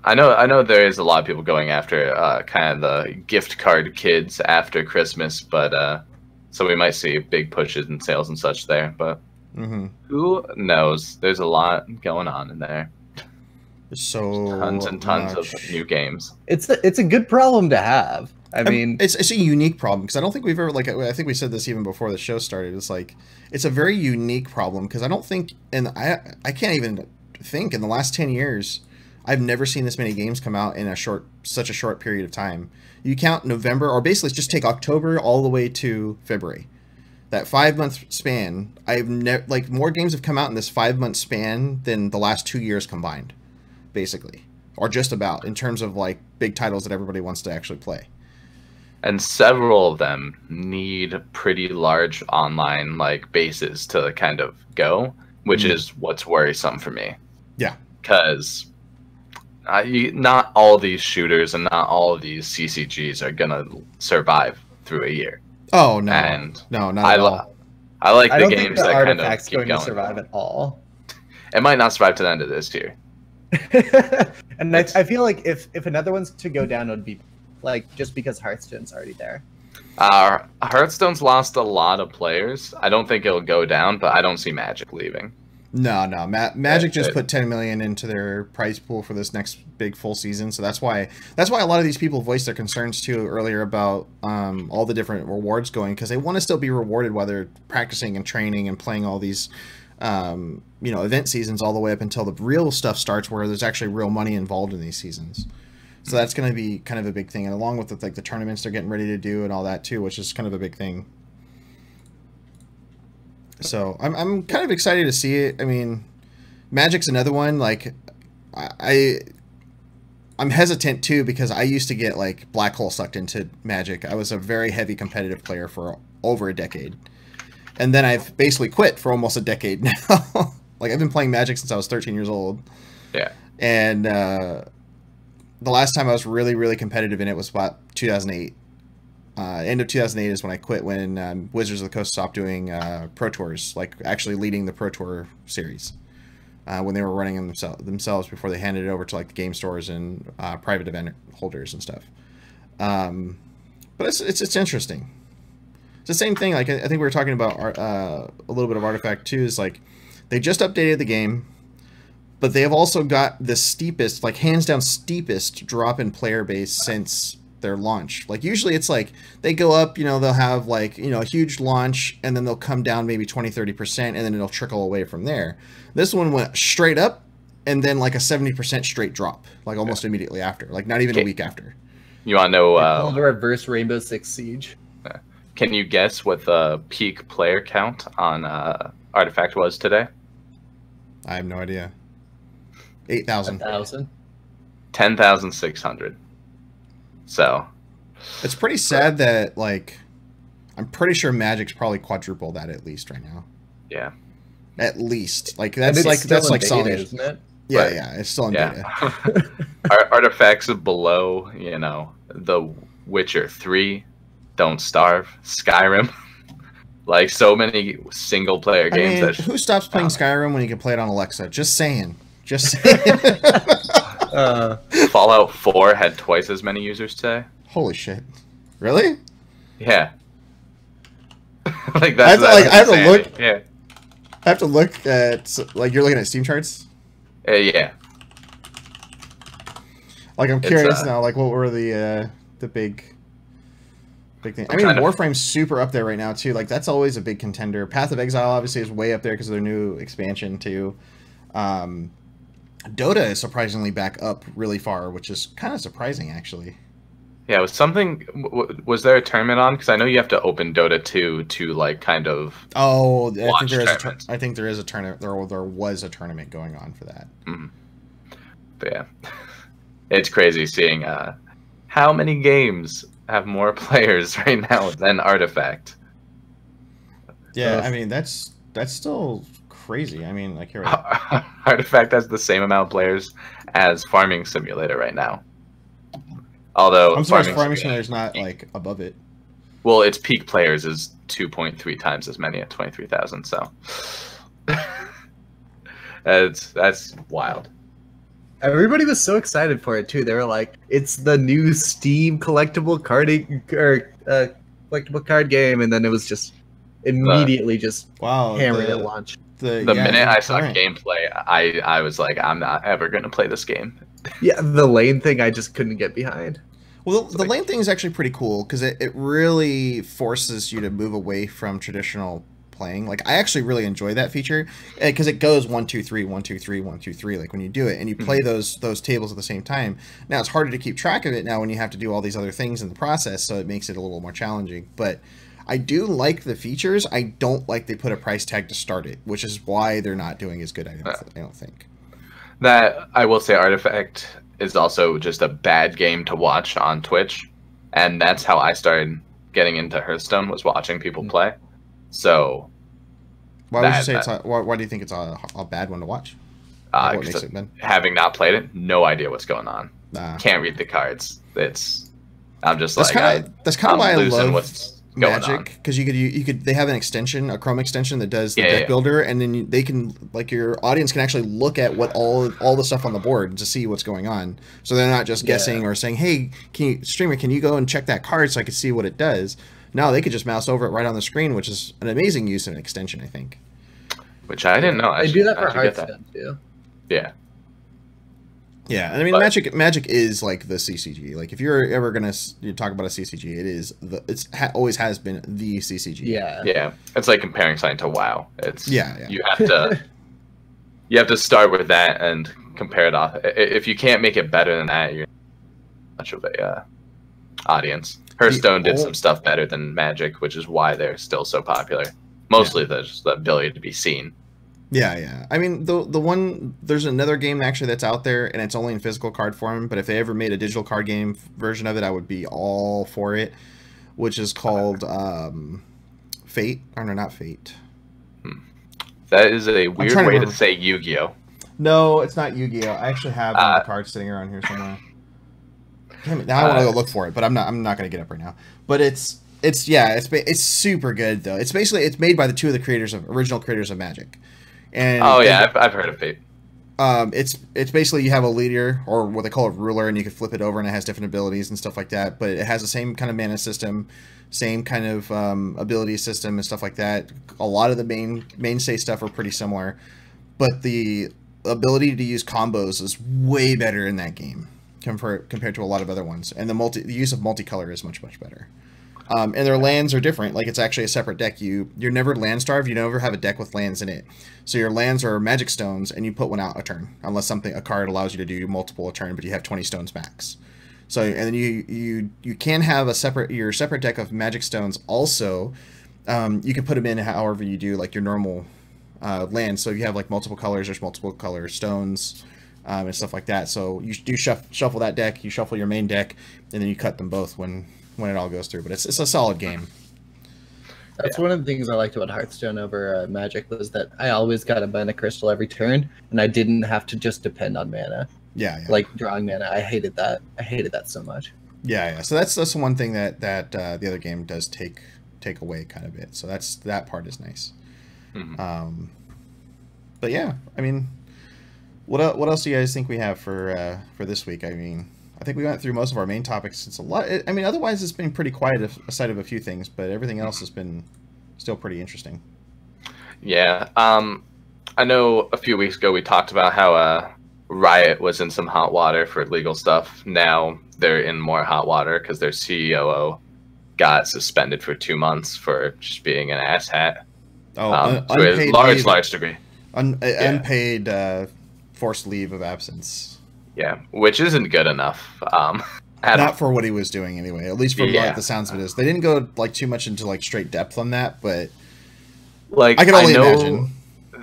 I know there is a lot of people going after kind of the gift card kids after Christmas, but so we might see big pushes in sales and such there. But who knows? There's a lot going on in there. So tons and tons of new games. It's a good problem to have. I mean, it's a unique problem because I don't think we've ever, like, I think we said this even before the show started. It's like, it's a very unique problem because I don't think, and I can't even think in the last 10 years, I've never seen this many games come out in such a short period of time. You count November, or basically just take October all the way to February. That 5-month span, I've never, like, more games have come out in this 5-month span than the last 2 years combined, basically, or just about, in terms of like big titles that everybody wants to actually play. And several of them need pretty large online like bases to kind of go, which is what's worrisome for me. Yeah, because not all these shooters and not all of these CCGs are gonna survive through a year. Oh no, and no, not at all. I like the games think the that kind of keep going to survive at all. It might not survive to the end of this year. And I feel like if another one's to go down, it would be like just because Hearthstone's already there. Hearthstone's lost a lot of players. I don't think it'll go down, but I don't see Magic leaving. No. Magic just put 10 million into their prize pool for this next big full season, so that's why a lot of these people voiced their concerns too earlier about all the different rewards going, because they want to still be rewarded while they're practicing and training and playing all these event seasons all the way up until the real stuff starts, where there's actually real money involved in these seasons. So that's going to be kind of a big thing, and along with the tournaments they're getting ready to do and all that too, which is kind of a big thing. So I'm kind of excited to see it. I mean, Magic's another one. Like, I'm hesitant too because I used to get like black hole sucked into Magic. I was a very heavy competitive player for over a decade, and then I've basically quit for almost a decade now. Like, I've been playing Magic since I was 13 years old. Yeah, and the last time I was really, really competitive in it was about 2008. End of 2008 is when I quit, when Wizards of the Coast stopped doing Pro Tours, like actually leading the Pro Tour series, when they were running them themselves before they handed it over to like the game stores and private event holders and stuff. But it's interesting. It's the same thing. Like, I think we were talking about a little bit of Artifact too. Is like, they just updated the game, but they have also got the steepest, like hands down steepest drop in player base since their launch. Like, usually it's like they go up, they'll have like, a huge launch, and then they'll come down maybe 20-30%, and then it'll trickle away from there. This one went straight up, and then like a 70% straight drop, like almost immediately after, like not even a week after. You want to know the reverse Rainbow Six Siege? Can you guess what the peak player count on Artifact was today? I have no idea. 8,000. 10,600. So it's pretty sad that, like, I'm pretty sure Magic's probably quadruple that at least right now. Yeah, at least. Like, that's like solid, isn't it? Yeah, right. Yeah, it's still in beta. Artifacts below, The Witcher 3, Don't Starve, Skyrim. Like, so many single player games. Who stops playing Skyrim when you can play it on Alexa? Just saying. Just saying. Fallout 4 had twice as many users today. Holy shit! Really? Yeah. Like, that's I have to look. Yeah. I have to look at, like, you're looking at Steam charts. Yeah. Like, I'm curious now. Like, what were the big thing? I mean, Warframe's super up there right now too. Like, that's always a big contender. Path of Exile obviously is way up there because of their new expansion too. Dota is surprisingly back up really far, which is kind of surprising, actually. Yeah, was there a tournament on? Because I know you have to open Dota 2 to, like, kind of. Oh, I think there is a tournament. There was a tournament going on for that. Mm-hmm. But yeah, it's crazy seeing how many games have more players right now than Artifact. Yeah, I mean, that's still crazy. I mean, like, you're right. Artifact has the same amount of players as Farming Simulator right now. Although I'm surprised Farming Simulator is not like above it. Well, its peak players is 2.3 times as many at 23,000. So that's wild. Everybody was so excited for it too. They were like, "It's the new Steam collectible card game," and then it was just immediately hammered at launch. The minute I saw gameplay, I was like, I'm not ever going to play this game. Yeah, the lane thing I just couldn't get behind. Well, the lane thing is actually pretty cool because it really forces you to move away from traditional playing. Like, I actually really enjoy that feature because it goes 1 2 3 1 2 3 1 2 3 like when you do it and you play those tables at the same time. Now it's harder to keep track of it now when you have to do all these other things in the process, so it makes it a little more challenging. But I do like the features. I don't like they put a price tag to start it, which is why they're not doing as good. I don't think. That I will say, Artifact is also just a bad game to watch on Twitch, and that's how I started getting into Hearthstone, was watching people play. So, why would you say why do you think it's a bad one to watch? What makes it bad? Having not played it, no idea what's going on. Can't read the cards. I'm just that's kind of why I love Magic, because you could they have an extension, a Chrome extension that does the deck builder, and then they can, like, your audience can actually look at what all the stuff on the board to see what's going on, so they're not just guessing or saying, hey, streamer, can you go and check that card so I can see what it does? No, they could just mouse over it right on the screen, which is an amazing use of an extension, I think. Which I didn't know. They do that for Hearthstone too. Yeah. Yeah, and I mean, Magic is like the CCG. Like, if you're ever gonna talk about a CCG, it is always has been the CCG. Yeah. It's like comparing something to WoW. It's yeah. You have to start with that and compare it off. If you can't make it better than that, you're not much of a audience. Hearthstone did some stuff better than Magic, which is why they're still so popular. Mostly just the ability to be seen. Yeah. I mean, there's another game actually that's out there, and it's only in physical card form, but if they ever made a digital card game version of it, I would be all for it, which is called Fate. Or no, not Fate. That is a weird way to say Yu-Gi-Oh! No, it's not Yu-Gi-Oh! I actually have one of the cards sitting around here somewhere. Damn it, now I want to go look for it, but I'm not going to get up right now. But it's super good, though. It's made by the original creators of Magic. And I've heard of Fate. It's basically you have a leader, or what they call a ruler, and you can flip it over, and it has different abilities and stuff like that. But it has the same kind of mana system, same kind of ability system and stuff like that. A lot of the mainstay stuff are pretty similar, but the ability to use combos is way better in that game compared to a lot of other ones. And the use of multicolor is much better. And their lands are different. Like, it's actually a separate deck. You're never land starved. You never have a deck with lands in it. So your lands are magic stones, and you put one out a turn, unless a card allows you to do multiple a turn, but you have 20 stones max. So, and then you can have your separate deck of magic stones. Also, you can put them in however you do, like your normal lands. So if you have like multiple colors, there's multiple color stones and stuff like that. So you do shuffle that deck, you shuffle your main deck, and then you cut them both when it all goes through. But it's a solid game. That's one of the things I liked about Hearthstone over Magic, was that I always got a mana crystal every turn, and I didn't have to just depend on mana. Yeah. Like drawing mana. I hated that. I hated that so much. Yeah. So that's one thing that the other game does take away kind of bit. So that part is nice. Mm-hmm. But yeah, I mean, what else do you guys think we have for this week? I mean, I think we went through most of our main topics. It's a lot. I mean, otherwise it's been pretty quiet aside of a few things, but everything else has been still pretty interesting. Yeah. I know a few weeks ago we talked about how Riot was in some hot water for legal stuff. Now they're in more hot water because their CEO got suspended for 2 months for just being an asshat. To a large degree. Unpaid forced leave of absence. Yeah, which isn't good enough. Not for what he was doing anyway. At least from the sounds of it is. They didn't go like too much into like straight depth on that, but like I can only imagine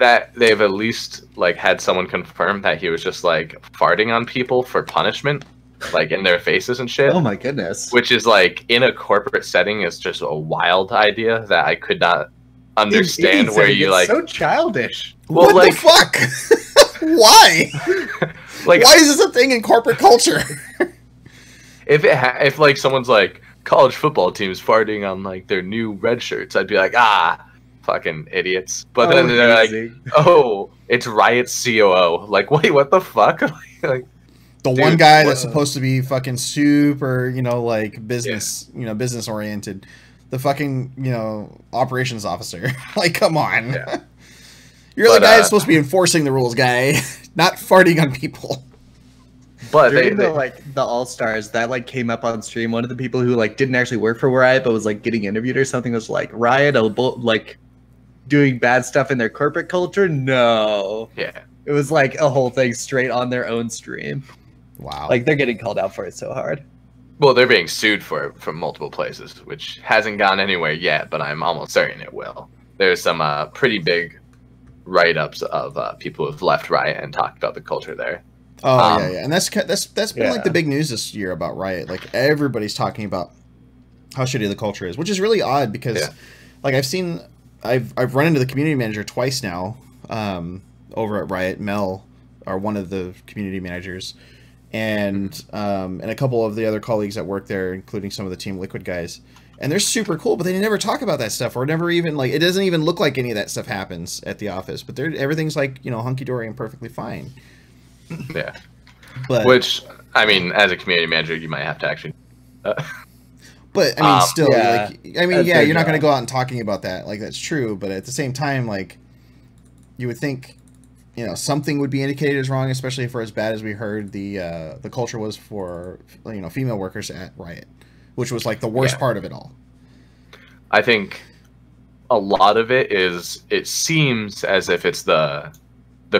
that they've at least like had someone confirm that he was just like farting on people for punishment, like in their faces and shit. Oh my goodness! Which is like in a corporate setting is just a wild idea that I could not understand. Where you like so childish. Well, what the fuck? Why? Like, why is this a thing in corporate culture? if like someone's like college football teams farting on like their new red shirts, I'd be like, fucking idiots. But then they're like, oh, it's Riot's COO. Like, wait, what the fuck? Like, the one guy that's supposed to be fucking super, like business, business oriented. The fucking, operations officer. Like, come on. Yeah. You're the guy that's supposed to be enforcing the rules, guy, not farting on people. But during the All-Stars, that like came up on stream. One of the people who like didn't actually work for Riot but was like getting interviewed or something was like, Riot like doing bad stuff in their corporate culture? No. Yeah. It was like a whole thing straight on their own stream. Wow. Like they're getting called out for it so hard. Well, they're being sued for it from multiple places, which hasn't gone anywhere yet, but I'm almost certain it will. There's some pretty big write-ups of people who've left Riot and talked about the culture there. Oh yeah, and that's been like the big news this year about Riot. Like everybody's talking about how shitty the culture is, which is really odd because, like I've run into the community manager twice now, over at Riot. Mel, are one of the community managers, and a couple of the other colleagues that work there, including some of the Team Liquid guys. And they're super cool, but they never talk about that stuff, or never even like it doesn't even look like any of that stuff happens at the office. But everything's like hunky dory and perfectly fine. Yeah, which I mean, as a community manager, you might have to actually. But I mean, still, you're not going to go out and talking about that. Like that's true, but at the same time, like you would think, something would be indicated as wrong, especially for as bad as we heard the culture was for female workers at Riot, which was like the worst part of it all. I think a lot of it is. It seems as if it's the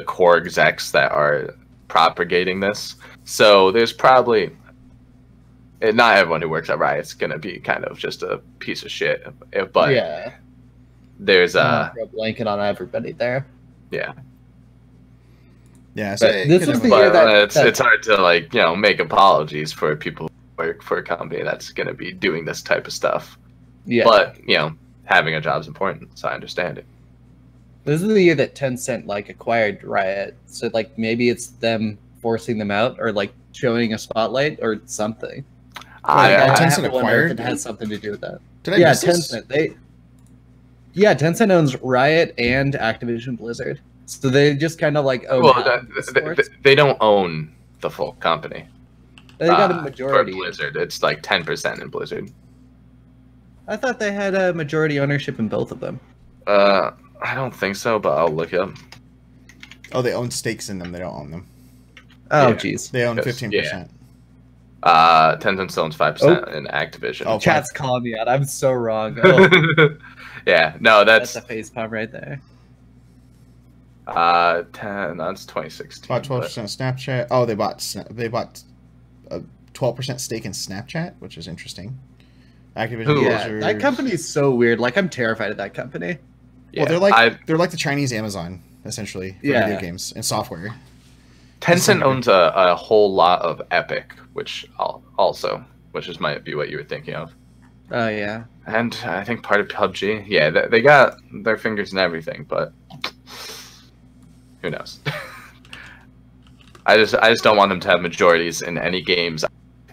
core execs that are propagating this. So there's probably not everyone who works at Riot's gonna be kind of just a piece of shit, but there's a blanket on everybody there. Yeah. So this is the year that it's hard to make apologies for people who work for a company that's gonna be doing this type of stuff. Yeah. But having a job is important, so I understand it. This is the year that Tencent acquired Riot, so maybe it's them forcing them out or showing a spotlight or something. Tencent acquired? If it has something to do with that. Did I miss Tencent. Tencent owns Riot and Activision Blizzard, so they just kind of own. They don't own the full company. They got a majority. For Blizzard, it's 10% in Blizzard. I thought they had a majority ownership in both of them. I don't think so, but I'll look it up. Oh, they own stakes in them. They don't own them. Oh, jeez. They own 15%. Tencent owns 5% in Activision. Oh, chat's calling me out. I'm so wrong. Oh. Yeah, no, that's a facepalm right there. 10. That's 2016. Bought 12% Snapchat. Oh, they bought a 12% stake in Snapchat, which is interesting. Activision Blizzard. That company is so weird. I'm terrified of that company. Yeah, well, they're like the Chinese Amazon, essentially, for video games and software. Tencent owns a whole lot of Epic, which might be what you were thinking of. Oh yeah. And I think part of PUBG. Yeah, they got their fingers in everything, but who knows? I just don't want them to have majorities in any games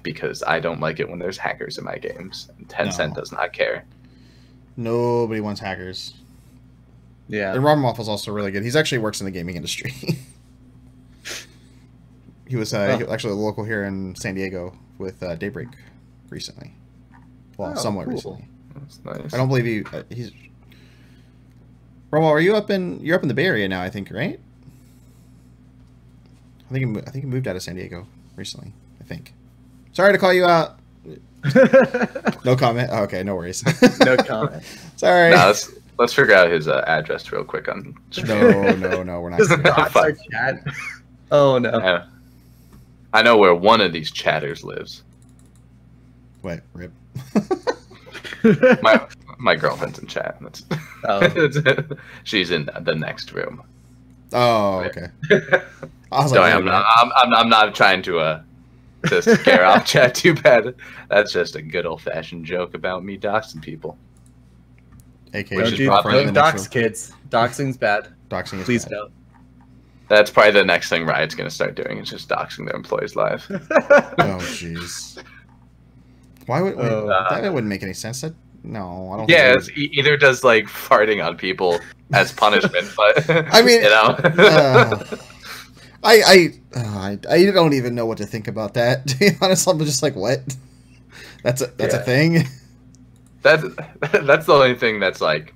because I don't like it when there's hackers in my games. And Tencent does not care. Nobody wants hackers. Yeah. And Ron Waffle's also really good. He actually works in the gaming industry. He was actually local here in San Diego with Daybreak recently. Well, somewhat recently. That's nice. I don't believe he's. Romo, you're up in the Bay Area now, I think, right? I think he moved out of San Diego recently. I think. Sorry to call you out. No comment. Oh, okay, no worries. No comment. Sorry. No, let's figure out his address real quick on. No, we're not. Our chat. Oh no. I know where one of these chatters lives. Wait, rip. my girlfriend's in chat. She's in the next room. Oh, okay. I was I'm not trying to scare off chat too bad. That's just a good old fashioned joke about me doxing people. Don't dox kids. Doxing's bad. Doxing is Please bad. don't. That's probably the next thing Riot's going to start doing. Is just doxing their employees live. Oh, jeez. Why would that wouldn't make any sense? That no, I don't. Yeah, either does like farting on people as punishment, but I mean, you know, I don't even know what to think about that. To be honest, I'm just like, what? That's a thing. That's the only thing that's like.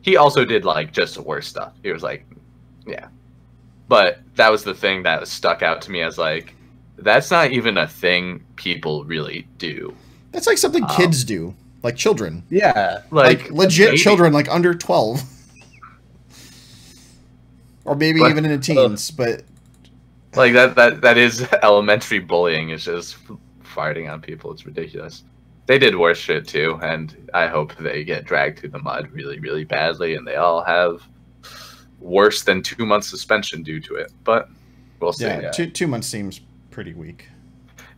He also did like just the worst stuff. He was like, yeah, but that was the thing that stuck out to me as like, that's not even a thing people really do. That's like something kids do, like children. Yeah, like legit children, like under 12, or maybe even in the teens. But like that is elementary bullying. Is just farting on people. It's ridiculous. They did worse shit too, and I hope they get dragged through the mud really, really badly, and they all have worse than 2 months suspension due to it. But we'll see. Yeah, 2 months seems pretty weak.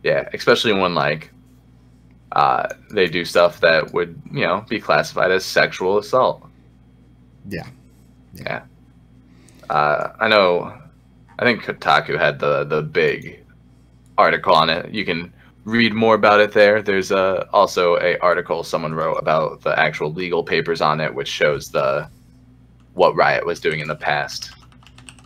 Yeah, especially when like they do stuff that would, you know, be classified as sexual assault. Yeah. I know. I think Kotaku had the big article on it. You can read more about it there. There's also a article someone wrote about the actual legal papers on it, which shows what Riot was doing in the past.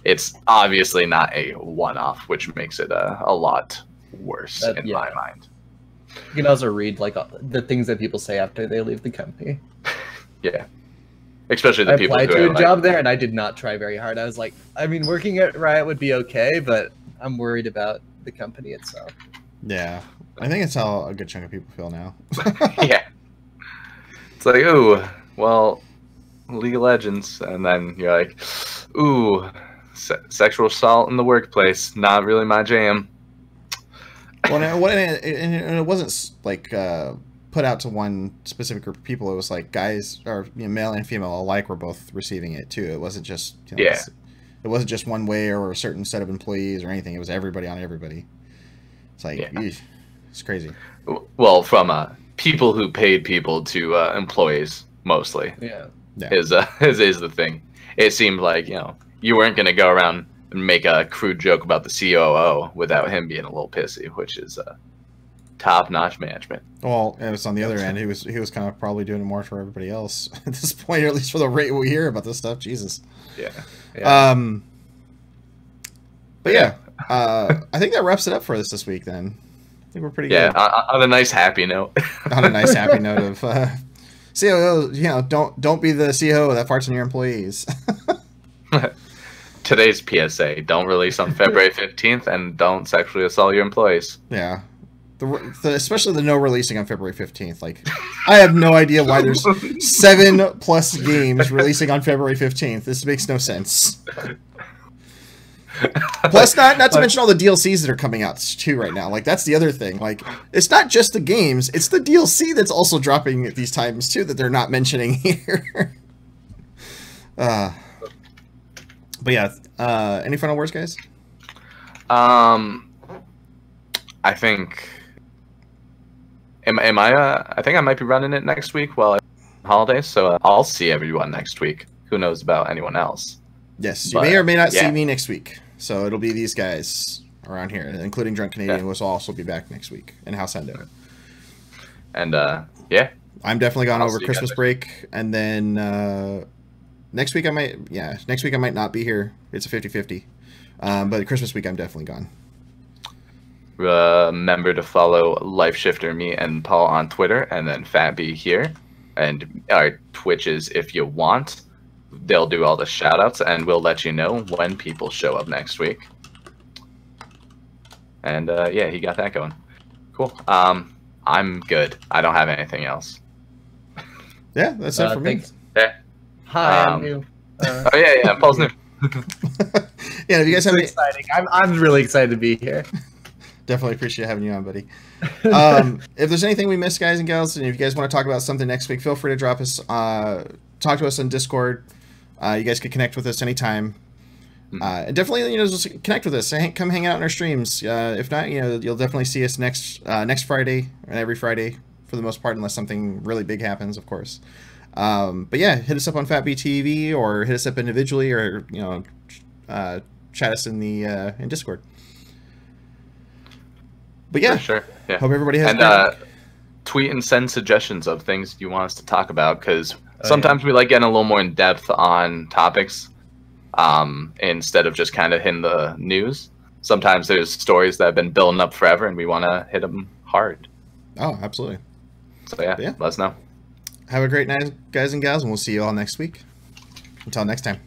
It's obviously not a one-off, which makes it a lot worse in my mind. You can also read like the things that people say after they leave the company. Yeah, especially the people who applied to a job there, and I did not try very hard. I was like, I mean, working at Riot would be okay, but I'm worried about the company itself. Yeah, I think it's how a good chunk of people feel now. Yeah, it's like, ooh, well, League of Legends, and then you're like, ooh, sexual assault in the workplace, not really my jam. Well, and it wasn't like put out to one specific group of people. It was like guys, or male and female alike, were both receiving it too. It wasn't just it wasn't just one way or a certain set of employees or anything. It was everybody on everybody. It's like it's crazy. Well, from people who paid people to employees mostly. Yeah. Is the thing. It seemed like, you know, you weren't going to go around and make a crude joke about the COO without him being a little pissy, which is top-notch management. Well, it was on the other end. He was kind of probably doing it more for everybody else at this point, or at least for the rate we hear about this stuff. Jesus. Yeah. But yeah, I think that wraps it up for us this week. Then I think we're pretty good. Yeah, on a nice happy note. On a nice happy note of COO, don't be the COO that farts on your employees. Today's PSA: don't release on February 15th, and don't sexually assault your employees. Yeah, especially the no releasing on February 15th. Like, I have no idea why there's 7+ games releasing on February 15th. This makes no sense. Plus, not to mention all the DLCs that are coming out too right now. Like, that's the other thing. Like, it's not just the games; it's the DLC that's also dropping at these times too that they're not mentioning here. But yeah, any final words, guys? I think. Am I? I think I might be running it next week while I'm on holidays. So I'll see everyone next week. Who knows about anyone else? Yes, you may or may not see me next week. So it'll be these guys around here, including Drunk Canadian, who will also be back next week, and House Hendo. And I'm definitely gone over Christmas break, and then next week I might not be here. It's a 50-50. But Christmas week I'm definitely gone. Remember to follow Life Shifter, me, and Paul on Twitter, and then Fatby here, and our Twitches if you want. They'll do all the shout-outs, and we'll let you know when people show up next week. And yeah, he got that going. Cool. I'm good. I don't have anything else. Yeah, that's it for me. Yeah. Hi, I'm new. Oh yeah, Paul's new. Yeah, if you guys have any... exciting. I'm really excited to be here. Definitely appreciate having you on, buddy. If there's anything we missed, guys and gals, and if you guys want to talk about something next week, feel free to drop us, talk to us on Discord. You guys can connect with us anytime. And definitely, just connect with us. Come hang out in our streams. If not, you'll definitely see us next Friday and every Friday for the most part, unless something really big happens, of course. But yeah, hit us up on FatBTV or hit us up individually, or chat us in the in Discord. But yeah, sure. Yeah. Hope everybody has. tweet and send suggestions of things you want us to talk about, because sometimes we like getting a little more in depth on topics instead of just kind of hitting the news. Sometimes there's stories that have been building up forever and we want to hit them hard. Oh, absolutely. So yeah, let us know. Have a great night, guys and gals, and we'll see you all next week. Until next time.